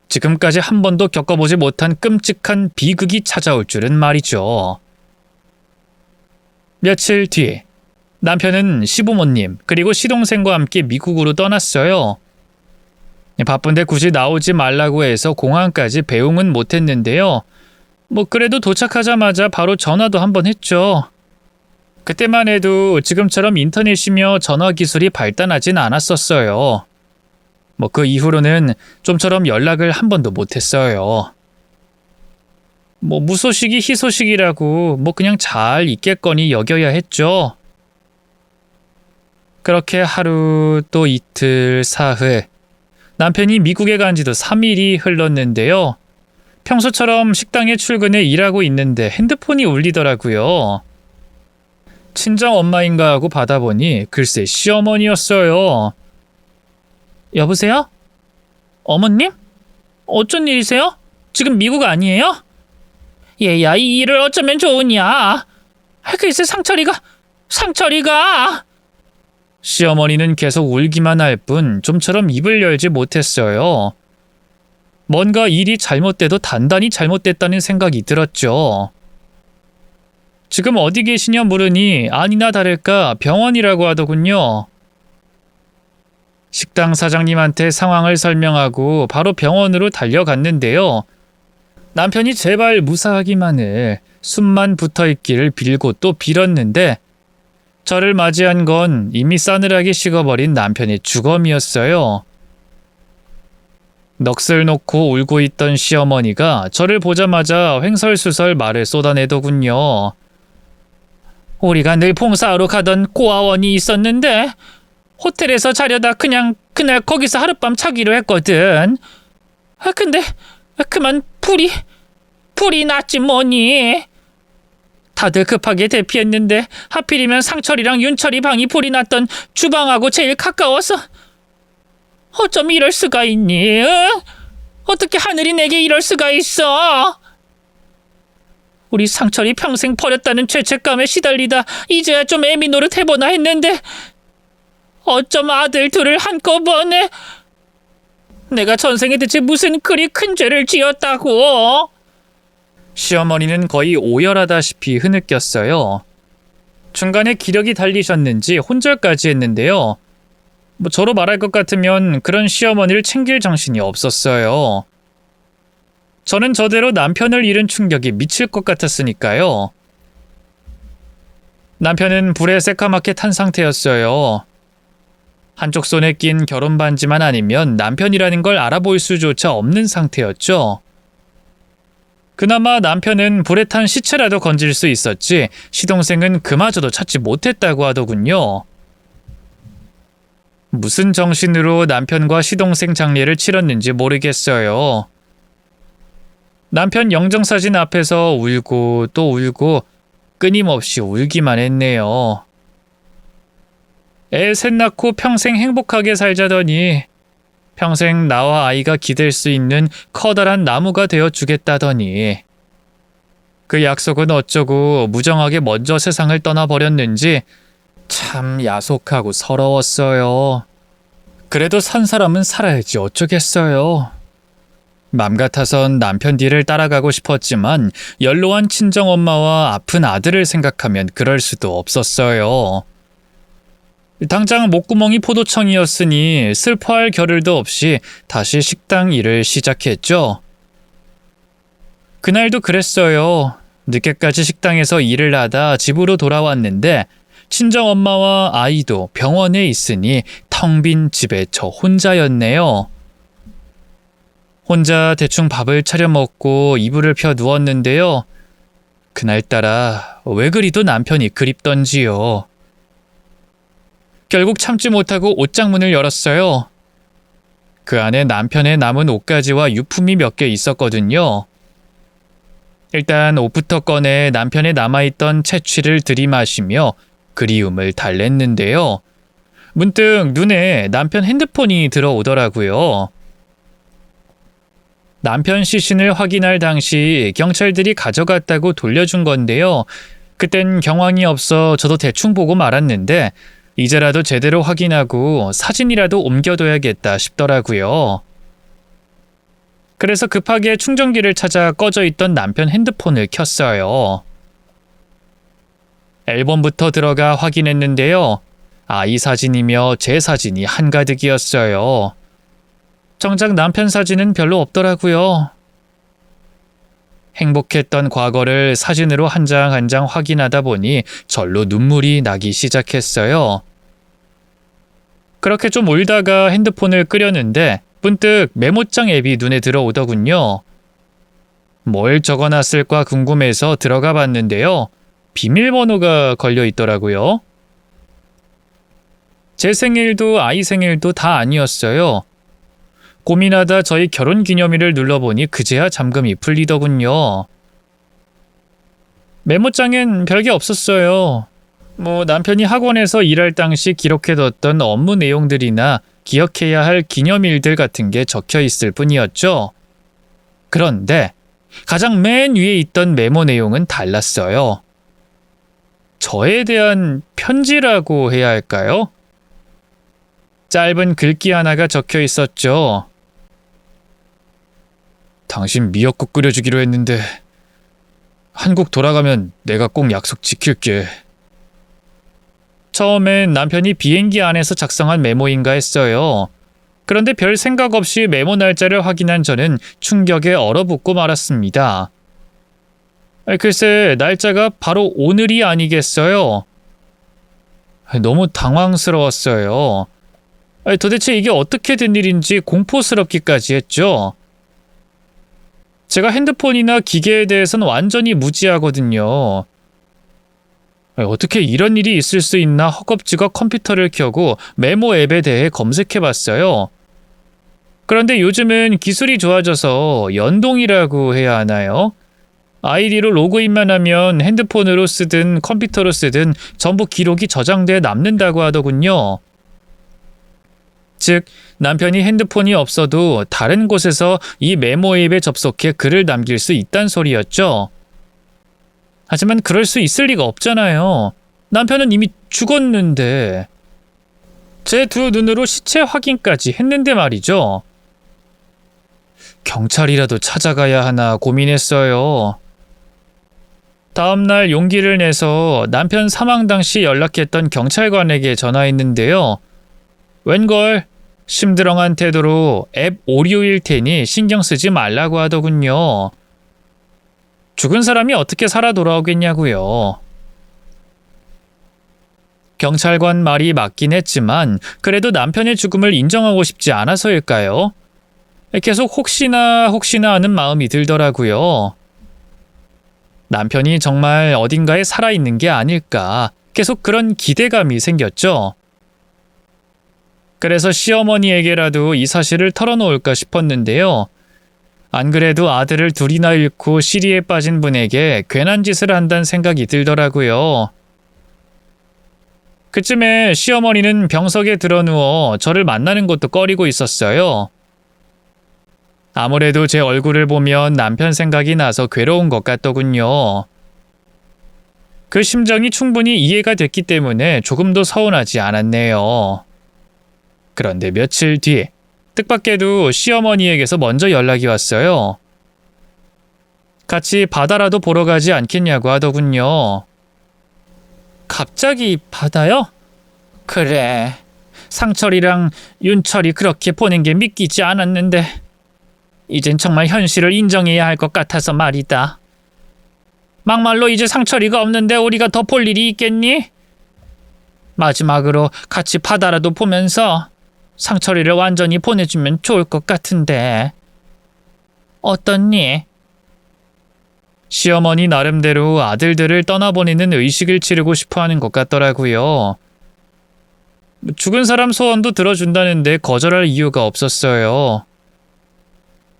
지금까지 한 번도 겪어보지 못한 끔찍한 비극이 찾아올 줄은 말이죠. 며칠 뒤 남편은 시부모님 그리고 시동생과 함께 미국으로 떠났어요. 바쁜데 굳이 나오지 말라고 해서 공항까지 배웅은 못했는데요. 그래도 도착하자마자 바로 전화도 한번 했죠. 그때만 해도 지금처럼 인터넷이며 전화 기술이 발달하진 않았었어요. 그 이후로는 좀처럼 연락을 한 번도 못했어요. 무소식이 희소식이라고 그냥 잘 있겠거니 여겨야 했죠. 그렇게 하루 또 이틀 사흘 남편이 미국에 간 지도 3일이 흘렀는데요. 평소처럼 식당에 출근해 일하고 있는데 핸드폰이 울리더라고요. 친정 엄마인가 하고 받아보니 글쎄 시어머니였어요. 여보세요? 어머님? 어쩐 일이세요? 지금 미국 아니에요? 얘야, 이 일을 어쩌면 좋으냐? 글쎄 상철이가 시어머니는 계속 울기만 할 뿐 좀처럼 입을 열지 못했어요. 뭔가 일이 잘못돼도 단단히 잘못됐다는 생각이 들었죠. 지금 어디 계시냐 물으니 아니나 다를까 병원이라고 하더군요. 식당 사장님한테 상황을 설명하고 바로 병원으로 달려갔는데요. 남편이 제발 무사하기만을 숨만 붙어있기를 빌고 또 빌었는데 저를 맞이한 건 이미 싸늘하게 식어버린 남편의 주검이었어요. 넋을 놓고 울고 있던 시어머니가 저를 보자마자 횡설수설 말을 쏟아내더군요. 우리가 늘 봉사하러 가던 고아원이 있었는데 호텔에서 자려다 그냥 그날 거기서 하룻밤 자기로 했거든. 근데 그만 불이 났지 뭐니. 다들 급하게 대피했는데 하필이면 상철이랑 윤철이 방이 불이 났던 주방하고 제일 가까워서 어쩜 이럴 수가 있니? 어떻게 하늘이 내게 이럴 수가 있어? 우리 상철이 평생 버렸다는 죄책감에 시달리다 이제야 좀 애미 노릇 해보나 했는데 어쩜 아들 둘을 한꺼번에. 내가 전생에 대체 무슨 그리 큰 죄를 지었다고. 시어머니는 거의 오열하다시피 흐느꼈어요. 중간에 기력이 달리셨는지 혼절까지 했는데요. 저로 말할 것 같으면 그런 시어머니를 챙길 정신이 없었어요. 저는 저대로 남편을 잃은 충격이 미칠 것 같았으니까요. 남편은 불에 새까맣게 탄 상태였어요. 한쪽 손에 낀 결혼 반지만 아니면 남편이라는 걸 알아볼 수조차 없는 상태였죠. 그나마 남편은 불에 탄 시체라도 건질 수 있었지 시동생은 그마저도 찾지 못했다고 하더군요. 무슨 정신으로 남편과 시동생 장례를 치렀는지 모르겠어요. 남편 영정사진 앞에서 울고 또 울고 끊임없이 울기만 했네요. 애 셋 낳고 평생 행복하게 살자더니 평생 나와 아이가 기댈 수 있는 커다란 나무가 되어 주겠다더니 그 약속은 어쩌고 무정하게 먼저 세상을 떠나버렸는지 참 야속하고 서러웠어요. 그래도 산 사람은 살아야지 어쩌겠어요. 맘 같아선 남편 뒤를 따라가고 싶었지만 연로한 친정엄마와 아픈 아들을 생각하면 그럴 수도 없었어요. 당장 목구멍이 포도청이었으니 슬퍼할 겨를도 없이 다시 식당 일을 시작했죠. 그날도 그랬어요. 늦게까지 식당에서 일을 하다 집으로 돌아왔는데 친정엄마와 아이도 병원에 있으니 텅 빈 집에 저 혼자였네요. 혼자 대충 밥을 차려 먹고 이불을 펴 누웠는데요. 그날따라 왜 그리도 남편이 그립던지요. 결국 참지 못하고 옷장문을 열었어요. 그 안에 남편의 남은 옷가지와 유품이 몇 개 있었거든요. 일단 옷부터 꺼내 남편의 남아있던 채취를 들이마시며 그리움을 달랬는데요. 문득 눈에 남편 핸드폰이 들어오더라고요. 남편 시신을 확인할 당시 경찰들이 가져갔다고 돌려준 건데요. 그땐 경황이 없어 저도 대충 보고 말았는데 이제라도 제대로 확인하고 사진이라도 옮겨둬야겠다 싶더라고요. 그래서 급하게 충전기를 찾아 꺼져 있던 남편 핸드폰을 켰어요. 앨범부터 들어가 확인했는데요. 아이 사진이며 제 사진이 한가득이었어요. 정작 남편 사진은 별로 없더라고요. 행복했던 과거를 사진으로 한 장 한 장 확인하다 보니 절로 눈물이 나기 시작했어요. 그렇게 좀 울다가 핸드폰을 끄려는데 문득 메모장 앱이 눈에 들어오더군요. 뭘 적어놨을까 궁금해서 들어가 봤는데요. 비밀번호가 걸려 있더라고요. 제 생일도 아이 생일도 다 아니었어요. 고민하다 저희 결혼기념일을 눌러보니 그제야 잠금이 풀리더군요. 메모장엔 별게 없었어요. 남편이 학원에서 일할 당시 기록해뒀던 업무 내용들이나 기억해야 할 기념일들 같은 게 적혀 있을 뿐이었죠. 그런데 가장 맨 위에 있던 메모 내용은 달랐어요. 저에 대한 편지라고 해야 할까요? 짧은 글귀 하나가 적혀 있었죠. 당신 미역국 끓여주기로 했는데 한국 돌아가면 내가 꼭 약속 지킬게. 처음엔 남편이 비행기 안에서 작성한 메모인가 했어요. 그런데 별 생각 없이 메모 날짜를 확인한 저는 충격에 얼어붙고 말았습니다. 글쎄 날짜가 바로 오늘이 아니겠어요? 너무 당황스러웠어요. 도대체 이게 어떻게 된 일인지 공포스럽기까지 했죠. 제가 핸드폰이나 기계에 대해서는 완전히 무지하거든요. 어떻게 이런 일이 있을 수 있나 허겁지겁 컴퓨터를 켜고 메모 앱에 대해 검색해봤어요. 그런데 요즘은 기술이 좋아져서 연동이라고 해야 하나요? 아이디로 로그인만 하면 핸드폰으로 쓰든 컴퓨터로 쓰든 전부 기록이 저장돼 남는다고 하더군요. 즉, 남편이 핸드폰이 없어도 다른 곳에서 이 메모 앱에 접속해 글을 남길 수 있단 소리였죠. 하지만 그럴 수 있을 리가 없잖아요. 남편은 이미 죽었는데. 제 두 눈으로 시체 확인까지 했는데 말이죠. 경찰이라도 찾아가야 하나 고민했어요. 다음날 용기를 내서 남편 사망 당시 연락했던 경찰관에게 전화했는데요. 웬걸 심드렁한 태도로 앱 오류일 테니 신경 쓰지 말라고 하더군요. 죽은 사람이 어떻게 살아 돌아오겠냐고요. 경찰관 말이 맞긴 했지만 그래도 남편의 죽음을 인정하고 싶지 않아서일까요? 계속 혹시나 하는 마음이 들더라고요. 남편이 정말 어딘가에 살아있는 게 아닐까 계속 그런 기대감이 생겼죠. 그래서 시어머니에게라도 이 사실을 털어놓을까 싶었는데요. 안 그래도 아들을 둘이나 잃고 시리에 빠진 분에게 괜한 짓을 한다는 생각이 들더라고요. 그쯤에 시어머니는 병석에 드러누워 저를 만나는 것도 꺼리고 있었어요. 아무래도 제 얼굴을 보면 남편 생각이 나서 괴로운 것 같더군요. 그 심정이 충분히 이해가 됐기 때문에 조금도 서운하지 않았네요. 그런데 며칠 뒤, 뜻밖에도 시어머니에게서 먼저 연락이 왔어요. 같이 바다라도 보러 가지 않겠냐고 하더군요. 갑자기 바다요? 그래. 상철이랑 윤철이 그렇게 보낸 게 믿기지 않았는데 이젠 정말 현실을 인정해야 할 것 같아서 말이다. 막말로 이제 상철이가 없는데 우리가 더 볼 일이 있겠니? 마지막으로 같이 바다라도 보면서 상철이를 완전히 보내주면 좋을 것 같은데 어떻니? 시어머니 나름대로 아들들을 떠나보내는 의식을 치르고 싶어하는 것 같더라고요. 죽은 사람 소원도 들어준다는데 거절할 이유가 없었어요.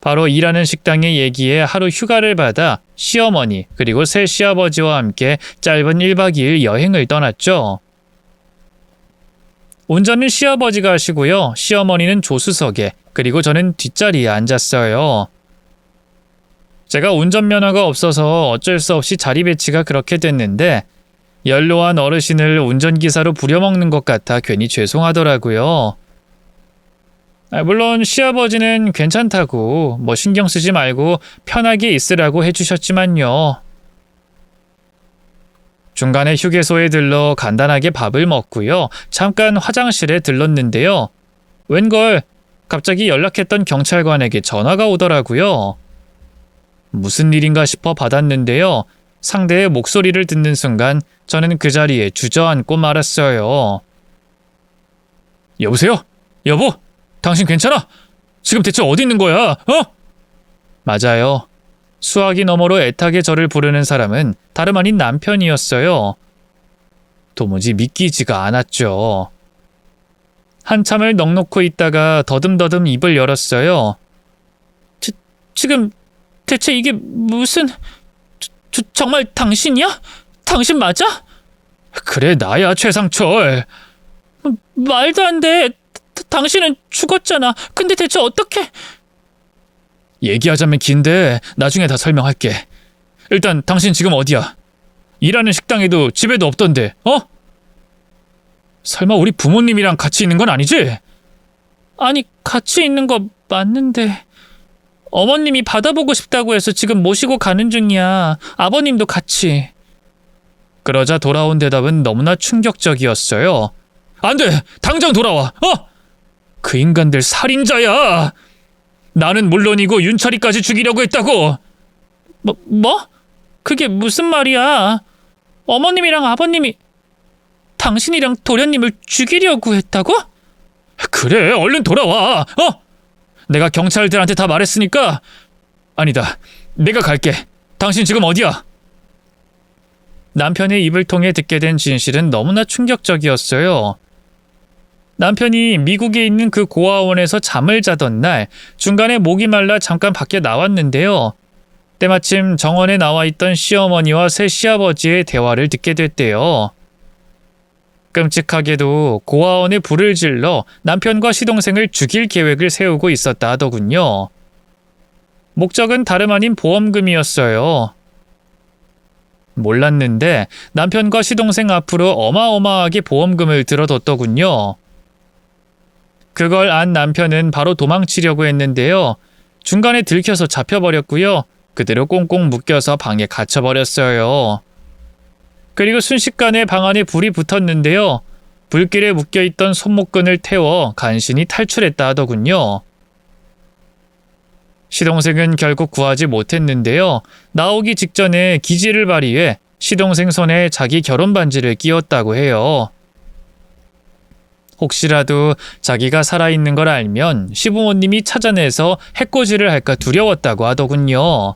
바로 일하는 식당의 얘기에 하루 휴가를 받아 시어머니 그리고 새 시아버지와 함께 짧은 1박 2일 여행을 떠났죠. 운전은 시아버지가 하시고요. 시어머니는 조수석에 그리고 저는 뒷자리에 앉았어요. 제가 운전면허가 없어서 어쩔 수 없이 자리 배치가 그렇게 됐는데 연로한 어르신을 운전기사로 부려먹는 것 같아 괜히 죄송하더라고요. 물론 시아버지는 괜찮다고 신경 쓰지 말고 편하게 있으라고 해주셨지만요. 중간에 휴게소에 들러 간단하게 밥을 먹고요. 잠깐 화장실에 들렀는데요. 웬걸 갑자기 연락했던 경찰관에게 전화가 오더라고요. 무슨 일인가 싶어 받았는데요. 상대의 목소리를 듣는 순간 저는 그 자리에 주저앉고 말았어요. 여보세요? 여보? 당신 괜찮아? 지금 대체 어디 있는 거야? 맞아요. 수화기 너머로 애타게 저를 부르는 사람은 다름 아닌 남편이었어요. 도무지 믿기지가 않았죠. 한참을 넋놓고 있다가 더듬더듬 입을 열었어요. 지금 대체 이게 무슨... 정말 당신이야? 당신 맞아? 그래, 나야, 최상철. 말도 안 돼. 당신은 죽었잖아. 근데 대체 어떻게... 얘기하자면 긴데 나중에 다 설명할게. 일단 당신 지금 어디야? 일하는 식당에도 집에도 없던데, 설마 우리 부모님이랑 같이 있는 건 아니지? 아니, 같이 있는 거 맞는데... 어머님이 바다 보고 싶다고 해서 지금 모시고 가는 중이야. 아버님도 같이. 그러자 돌아온 대답은 너무나 충격적이었어요. 안 돼! 당장 돌아와! 그 인간들 살인자야! 나는 물론이고 윤철이까지 죽이려고 했다고! 뭐? 그게 무슨 말이야? 어머님이랑 아버님이 당신이랑 도련님을 죽이려고 했다고? 그래, 얼른 돌아와! 내가 경찰들한테 다 말했으니까... 아니다, 내가 갈게. 당신 지금 어디야? 남편의 입을 통해 듣게 된 진실은 너무나 충격적이었어요. 남편이 미국에 있는 그 고아원에서 잠을 자던 날 중간에 목이 말라 잠깐 밖에 나왔는데요. 때마침 정원에 나와 있던 시어머니와 새 시아버지의 대화를 듣게 됐대요. 끔찍하게도 고아원에 불을 질러 남편과 시동생을 죽일 계획을 세우고 있었다 하더군요. 목적은 다름 아닌 보험금이었어요. 몰랐는데 남편과 시동생 앞으로 어마어마하게 보험금을 들어뒀더군요. 그걸 안 남편은 바로 도망치려고 했는데요. 중간에 들켜서 잡혀버렸고요. 그대로 꽁꽁 묶여서 방에 갇혀버렸어요. 그리고 순식간에 방 안에 불이 붙었는데요. 불길에 묶여있던 손목끈을 태워 간신히 탈출했다 하더군요. 시동생은 결국 구하지 못했는데요. 나오기 직전에 기지를 발휘해 시동생 손에 자기 결혼 반지를 끼웠다고 해요. 혹시라도 자기가 살아있는 걸 알면 시부모님이 찾아내서 해코지를 할까 두려웠다고 하더군요.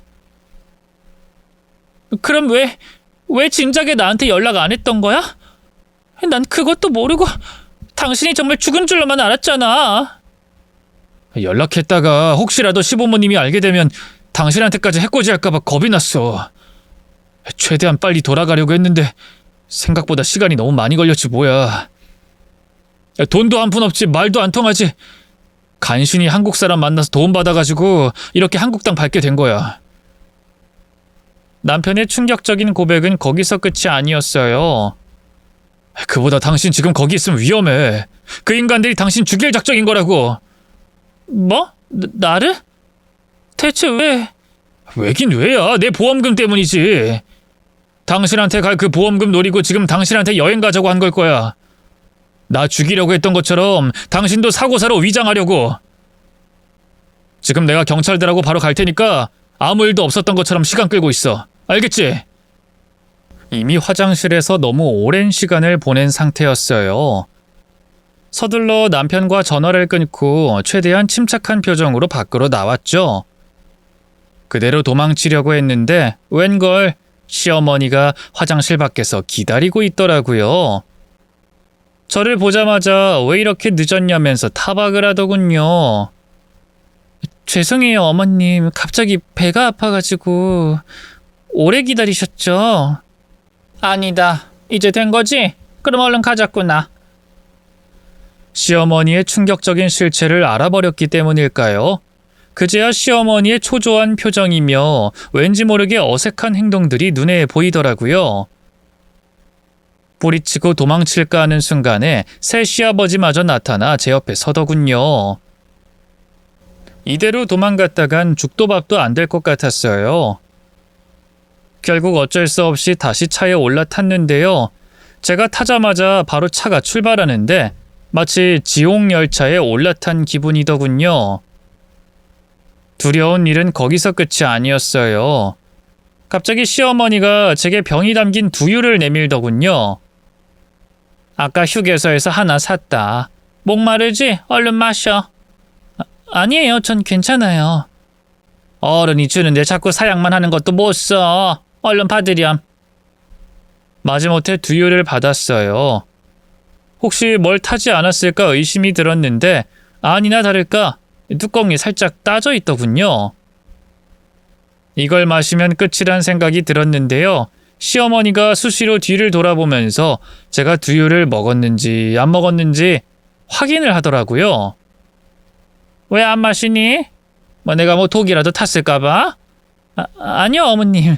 그럼 왜 진작에 나한테 연락 안 했던 거야? 난 그것도 모르고 당신이 정말 죽은 줄로만 알았잖아. 연락했다가 혹시라도 시부모님이 알게 되면 당신한테까지 해코지할까봐 겁이 났어. 최대한 빨리 돌아가려고 했는데 생각보다 시간이 너무 많이 걸렸지 뭐야. 돈도 한 푼 없지 말도 안 통하지. 간신히 한국 사람 만나서 도움받아가지고 이렇게 한국 땅 밟게 된 거야. 남편의 충격적인 고백은 거기서 끝이 아니었어요. 그보다 당신 지금 거기 있으면 위험해. 그 인간들이 당신 죽일 작정인 거라고. 뭐? 나를? 대체 왜? 왜긴 왜야. 내 보험금 때문이지. 당신한테 갈 그 보험금 노리고 지금 당신한테 여행 가자고 한 걸 거야. 나 죽이려고 했던 것처럼 당신도 사고사로 위장하려고. 지금 내가 경찰들하고 바로 갈 테니까 아무 일도 없었던 것처럼 시간 끌고 있어. 알겠지? 이미 화장실에서 너무 오랜 시간을 보낸 상태였어요. 서둘러 남편과 전화를 끊고 최대한 침착한 표정으로 밖으로 나왔죠. 그대로 도망치려고 했는데 웬걸 시어머니가 화장실 밖에서 기다리고 있더라고요. 저를 보자마자 왜 이렇게 늦었냐면서 타박을 하더군요. 죄송해요 어머님. 갑자기 배가 아파가지고. 오래 기다리셨죠? 아니다. 이제 된 거지? 그럼 얼른 가자꾸나. 시어머니의 충격적인 실체를 알아버렸기 때문일까요? 그제야 시어머니의 초조한 표정이며 왠지 모르게 어색한 행동들이 눈에 보이더라고요. 뿌리치고 도망칠까 하는 순간에 새 시아버지마저 나타나 제 옆에 서더군요. 이대로 도망갔다간 죽도 밥도 안 될 것 같았어요. 결국 어쩔 수 없이 다시 차에 올라탔는데요. 제가 타자마자 바로 차가 출발하는데 마치 지옥열차에 올라탄 기분이더군요. 두려운 일은 거기서 끝이 아니었어요. 갑자기 시어머니가 제게 병이 담긴 두유를 내밀더군요. 아까 휴게소에서 하나 샀다. 목마르지? 얼른 마셔. 아니에요. 전 괜찮아요. 어른이 주는데 자꾸 사양만 하는 것도 못 써. 얼른 받으렴. 마지못해 두유를 받았어요. 혹시 뭘 타지 않았을까 의심이 들었는데 아니나 다를까 뚜껑이 살짝 따져 있더군요. 이걸 마시면 끝이란 생각이 들었는데요. 시어머니가 수시로 뒤를 돌아보면서 제가 두유를 먹었는지 안 먹었는지 확인을 하더라고요. 왜 안 마시니? 내가 독이라도 탔을까봐? 아니요 어머님.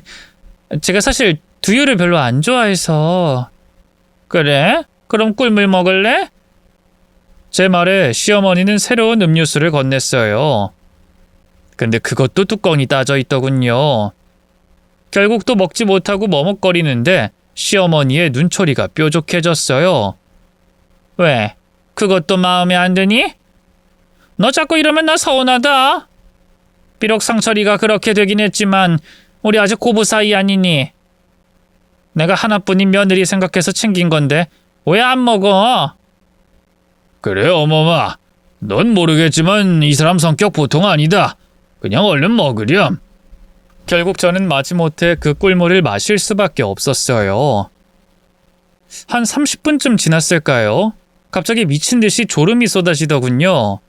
제가 사실 두유를 별로 안 좋아해서. 그래? 그럼 꿀물 먹을래? 제 말에 시어머니는 새로운 음료수를 건넸어요. 근데 그것도 뚜껑이 따져 있더군요. 결국 또 먹지 못하고 머뭇거리는데 시어머니의 눈초리가 뾰족해졌어요. 왜? 그것도 마음에 안 드니? 너 자꾸 이러면 나 서운하다. 비록 상철이가 그렇게 되긴 했지만 우리 아직 고부 사이 아니니. 내가 하나뿐인 며느리 생각해서 챙긴 건데 왜 안 먹어? 그래 어머마. 넌 모르겠지만 이 사람 성격 보통 아니다. 그냥 얼른 먹으렴. 결국 저는 마지못해 그 꿀물을 마실 수밖에 없었어요. 한 30분쯤 지났을까요? 갑자기 미친 듯이 졸음이 쏟아지더군요.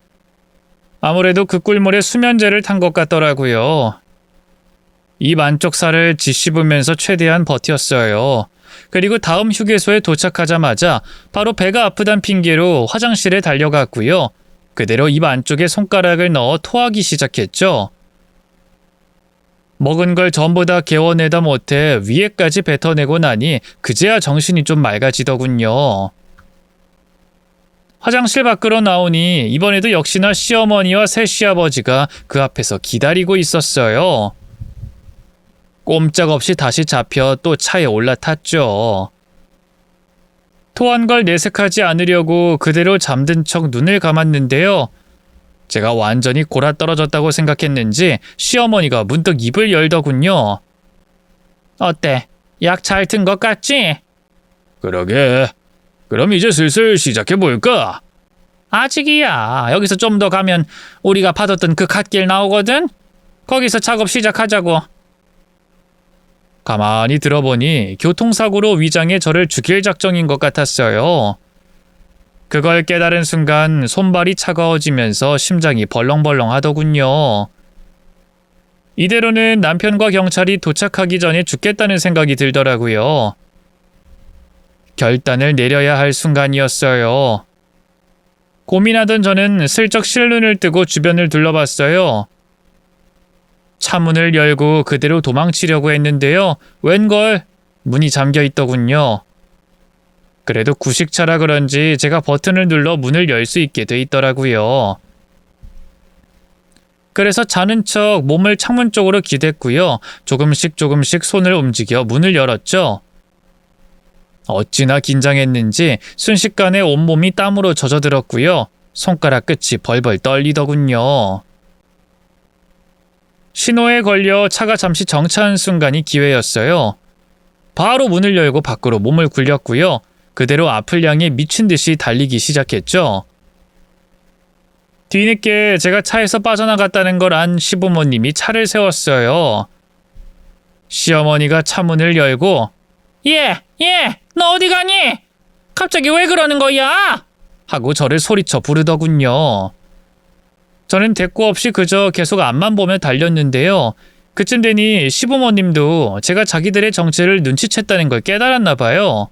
아무래도 그 꿀물에 수면제를 탄 것 같더라고요. 입 안쪽 살을 짓씹으면서 최대한 버텼어요. 그리고 다음 휴게소에 도착하자마자 바로 배가 아프단 핑계로 화장실에 달려갔고요. 그대로 입 안쪽에 손가락을 넣어 토하기 시작했죠. 먹은 걸 전부 다 개워내다 못해 위에까지 뱉어내고 나니 그제야 정신이 좀 맑아지더군요. 화장실 밖으로 나오니 이번에도 역시나 시어머니와 새 시아버지가 그 앞에서 기다리고 있었어요. 꼼짝없이 다시 잡혀 또 차에 올라탔죠. 토한 걸 내색하지 않으려고 그대로 잠든 척 눈을 감았는데요. 제가 완전히 골아떨어졌다고 생각했는지 시어머니가 문득 입을 열더군요. 어때? 약 잘 든 것 같지? 그러게. 그럼 이제 슬슬 시작해볼까? 아직이야. 여기서 좀 더 가면 우리가 파뒀던 그 갓길 나오거든? 거기서 작업 시작하자고. 가만히 들어보니 교통사고로 위장해 저를 죽일 작정인 것 같았어요. 그걸 깨달은 순간 손발이 차가워지면서 심장이 벌렁벌렁 하더군요. 이대로는 남편과 경찰이 도착하기 전에 죽겠다는 생각이 들더라고요. 결단을 내려야 할 순간이었어요. 고민하던 저는 슬쩍 실눈을 뜨고 주변을 둘러봤어요. 차문을 열고 그대로 도망치려고 했는데요. 웬걸 문이 잠겨 있더군요. 그래도 구식차라 그런지 제가 버튼을 눌러 문을 열 수 있게 돼 있더라고요. 그래서 자는 척 몸을 창문 쪽으로 기댔고요. 조금씩 손을 움직여 문을 열었죠. 어찌나 긴장했는지 순식간에 온몸이 땀으로 젖어들었고요. 손가락 끝이 벌벌 떨리더군요. 신호에 걸려 차가 잠시 정차한 순간이 기회였어요. 바로 문을 열고 밖으로 몸을 굴렸고요. 그대로 앞을 향해 미친 듯이 달리기 시작했죠. 뒤늦게 제가 차에서 빠져나갔다는 걸 안 시부모님이 차를 세웠어요. 시어머니가 차문을 열고 너 어디 가니? 갑자기 왜 그러는 거야? 하고 저를 소리쳐 부르더군요. 저는 대꾸 없이 그저 계속 앞만 보며 달렸는데요. 그쯤 되니 시부모님도 제가 자기들의 정체를 눈치챘다는 걸 깨달았나 봐요.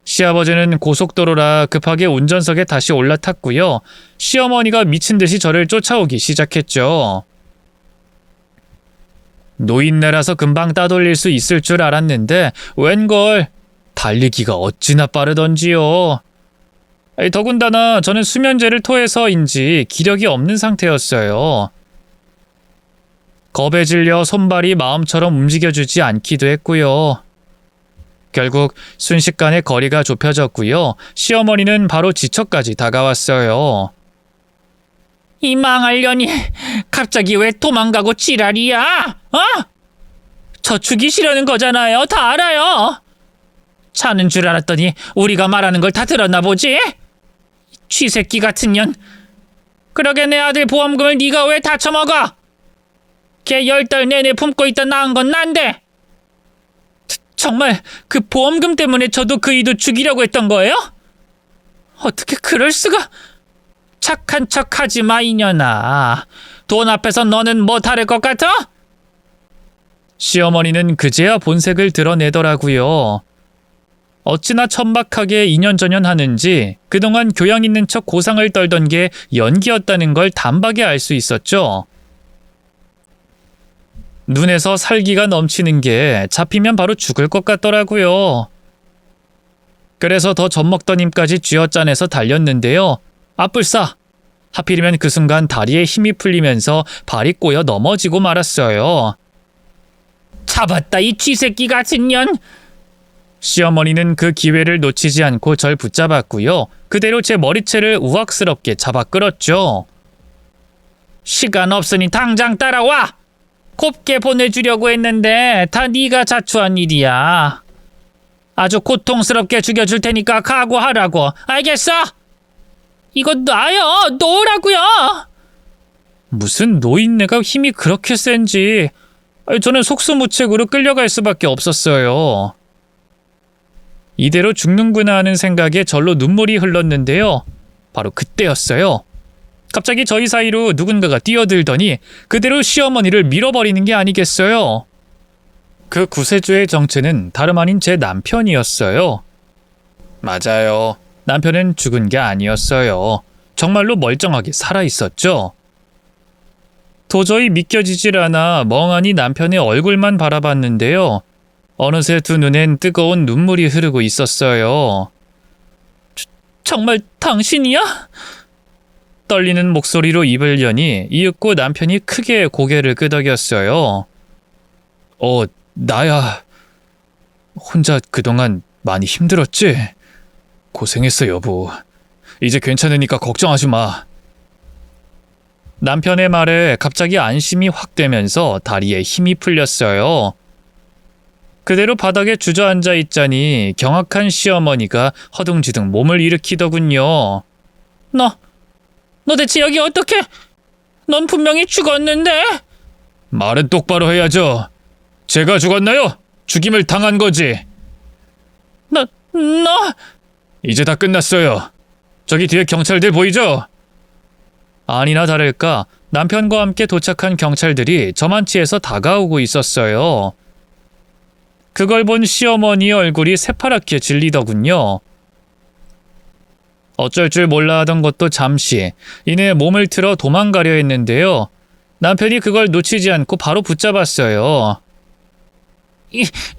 시아버지는 고속도로라 급하게 운전석에 다시 올라탔고요. 시어머니가 미친 듯이 저를 쫓아오기 시작했죠. 노인네라서 금방 따돌릴 수 있을 줄 알았는데 웬걸 달리기가 어찌나 빠르던지요. 더군다나 저는 수면제를 토해서인지 기력이 없는 상태였어요. 겁에 질려 손발이 마음처럼 움직여주지 않기도 했고요. 결국 순식간에 거리가 좁혀졌고요. 시어머니는 바로 지처까지 다가왔어요. 이 망할년이 갑자기 왜 도망가고 지랄이야? 저 죽이시려는 거잖아요. 다 알아요. 차는 줄 알았더니 우리가 말하는 걸 다 들었나 보지? 쥐새끼 같은 년. 그러게 내 아들 보험금을 네가 왜 다 처먹어? 걔 10달 내내 품고 있다 낳은 건 난데. 정말 그 보험금 때문에 저도 그 이도 죽이려고 했던 거예요? 어떻게 그럴 수가? 착한 척하지 마 이년아. 돈 앞에서 너는 뭐 다를 것 같아? 시어머니는 그제야 본색을 드러내더라고요. 어찌나 천박하게 이년저년하는지 그동안 교양 있는 척 고상을 떨던 게 연기였다는 걸 단박에 알 수 있었죠. 눈에서 살기가 넘치는 게 잡히면 바로 죽을 것 같더라고요. 그래서 더 젖먹던 힘까지 쥐어짜내서 달렸는데요. 아뿔싸! 하필이면 그 순간 다리에 힘이 풀리면서 발이 꼬여 넘어지고 말았어요. 잡았다 이 쥐새끼 같은 년! 시어머니는 그 기회를 놓치지 않고 절 붙잡았고요. 그대로 제 머리채를 우악스럽게 잡아 끌었죠. 시간 없으니 당장 따라와! 곱게 보내주려고 했는데 다 네가 자초한 일이야. 아주 고통스럽게 죽여줄 테니까 각오하라고. 알겠어? 이거 놔요. 놓으라고요. 무슨 노인네가 힘이 그렇게 센지 저는 속수무책으로 끌려갈 수밖에 없었어요. 이대로 죽는구나 하는 생각에 절로 눈물이 흘렀는데요. 바로 그때였어요. 갑자기 저희 사이로 누군가가 뛰어들더니 그대로 시어머니를 밀어버리는 게 아니겠어요. 그 구세주의 정체는 다름 아닌 제 남편이었어요. 맞아요. 남편은 죽은 게 아니었어요. 정말로 멀쩡하게 살아있었죠. 도저히 믿겨지질 않아 멍하니 남편의 얼굴만 바라봤는데요. 어느새 두 눈엔 뜨거운 눈물이 흐르고 있었어요. 정말 당신이야? 떨리는 목소리로 입을 여니 이윽고 남편이 크게 고개를 끄덕였어요. 나야. 혼자 그동안 많이 힘들었지? 고생했어 여보. 이제 괜찮으니까 걱정하지 마. 남편의 말에 갑자기 안심이 확 되면서 다리에 힘이 풀렸어요. 그대로 바닥에 주저앉아 있자니 경악한 시어머니가 허둥지둥 몸을 일으키더군요. 너 대체 여기 어떻게? 넌 분명히 죽었는데? 말은 똑바로 해야죠. 제가 죽었나요? 죽임을 당한 거지. 이제 다 끝났어요. 저기 뒤에 경찰들 보이죠? 아니나 다를까 남편과 함께 도착한 경찰들이 저만치에서 다가오고 있었어요. 그걸 본 시어머니의 얼굴이 새파랗게 질리더군요. 어쩔 줄 몰라 하던 것도 잠시, 이내 몸을 틀어 도망가려 했는데요. 남편이 그걸 놓치지 않고 바로 붙잡았어요.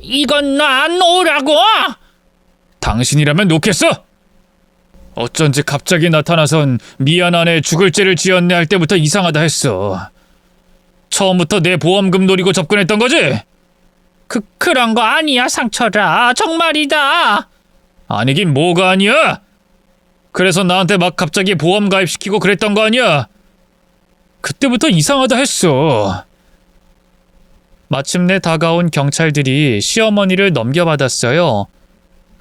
이건 나 안 놓으라고! 당신이라면 놓겠어! 어쩐지 갑자기 나타나선 미안하네 죽을 죄를 지었네 할 때부터 이상하다 했어. 처음부터 내 보험금 노리고 접근했던 거지? 그런 거 아니야, 상철아. 정말이다. 아니긴 뭐가 아니야? 그래서 나한테 막 갑자기 보험 가입시키고 그랬던 거 아니야? 그때부터 이상하다 했어. 마침내 다가온 경찰들이 시어머니를 넘겨받았어요.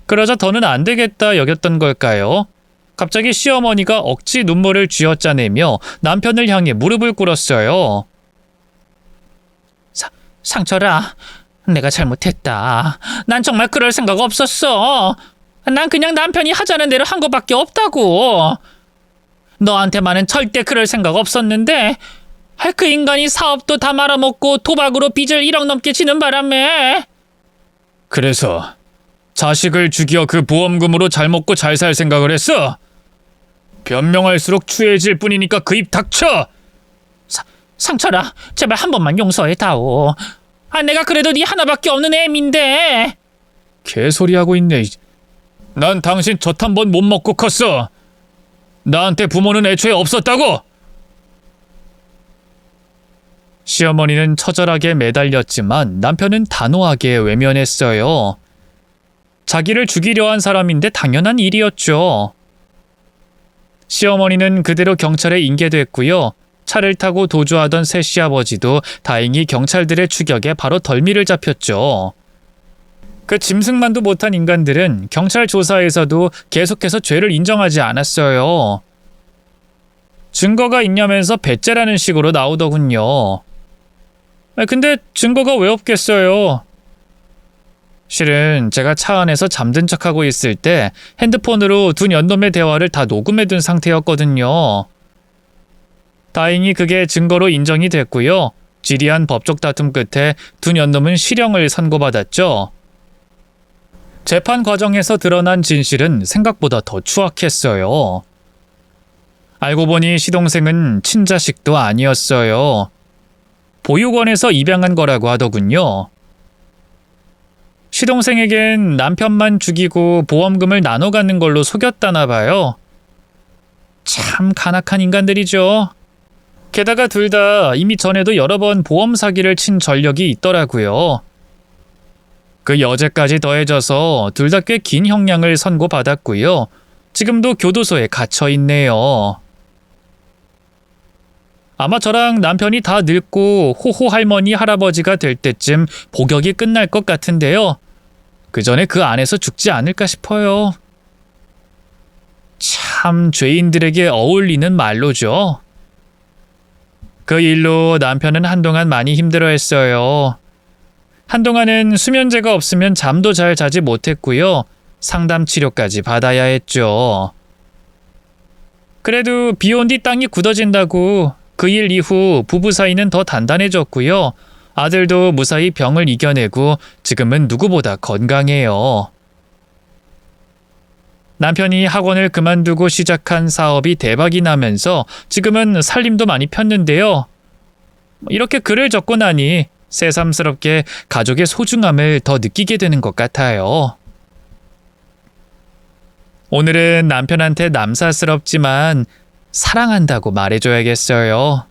그러자 더는 안 되겠다 여겼던 걸까요? 갑자기 시어머니가 억지 눈물을 쥐어짜내며 남편을 향해 무릎을 꿇었어요. 상철아, 내가 잘못했다. 난 정말 그럴 생각 없었어. 난 그냥 남편이 하자는 대로 한 것밖에 없다고. 너한테만은 절대 그럴 생각 없었는데 그 인간이 사업도 다 말아먹고 도박으로 빚을 1억 넘게 지는 바람에. 그래서 자식을 죽여 그 보험금으로 잘 먹고 잘 살 생각을 했어? 변명할수록 추해질 뿐이니까 그 입 닥쳐! 상철아, 제발 한 번만 용서해다오. 내가 그래도 네 하나밖에 없는 애인데. 개소리하고 있네. 난 당신 젖 한 번 못 먹고 컸어. 나한테 부모는 애초에 없었다고! 시어머니는 처절하게 매달렸지만 남편은 단호하게 외면했어요. 자기를 죽이려 한 사람인데 당연한 일이었죠. 시어머니는 그대로 경찰에 인계됐고요. 차를 타고 도주하던 새 시아버지도 다행히 경찰들의 추격에 바로 덜미를 잡혔죠. 그 짐승만도 못한 인간들은 경찰 조사에서도 계속해서 죄를 인정하지 않았어요. 증거가 있냐면서 배째라는 식으로 나오더군요. 근데 증거가 왜 없겠어요? 실은 제가 차 안에서 잠든 척하고 있을 때 핸드폰으로 두 연놈의 대화를 다 녹음해둔 상태였거든요. 다행히 그게 증거로 인정이 됐고요. 지리한 법적 다툼 끝에 두 연놈은 실형을 선고받았죠. 재판 과정에서 드러난 진실은 생각보다 더 추악했어요. 알고 보니 시동생은 친자식도 아니었어요. 보육원에서 입양한 거라고 하더군요. 시동생에겐 남편만 죽이고 보험금을 나눠 갖는 걸로 속였다나 봐요. 참 간악한 인간들이죠. 게다가 둘 다 이미 전에도 여러 번 보험 사기를 친 전력이 있더라고요. 그 여죄까지 더해져서 둘 다 꽤 긴 형량을 선고받았고요. 지금도 교도소에 갇혀 있네요. 아마 저랑 남편이 다 늙고 호호 할머니 할아버지가 될 때쯤 복역이 끝날 것 같은데요. 그 전에 그 안에서 죽지 않을까 싶어요. 참 죄인들에게 어울리는 말로죠. 그 일로 남편은 한동안 많이 힘들어했어요. 한동안은 수면제가 없으면 잠도 잘 자지 못했고요. 상담 치료까지 받아야 했죠. 그래도 비온 뒤 땅이 굳어진다고 그 일 이후 부부 사이는 더 단단해졌고요. 아들도 무사히 병을 이겨내고 지금은 누구보다 건강해요. 남편이 학원을 그만두고 시작한 사업이 대박이 나면서 지금은 살림도 많이 폈는데요. 이렇게 글을 적고 나니 새삼스럽게 가족의 소중함을 더 느끼게 되는 것 같아요. 오늘은 남편한테 남사스럽지만 사랑한다고 말해줘야겠어요.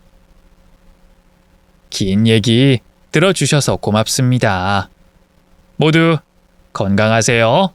긴 얘기 들어주셔서 고맙습니다. 모두 건강하세요.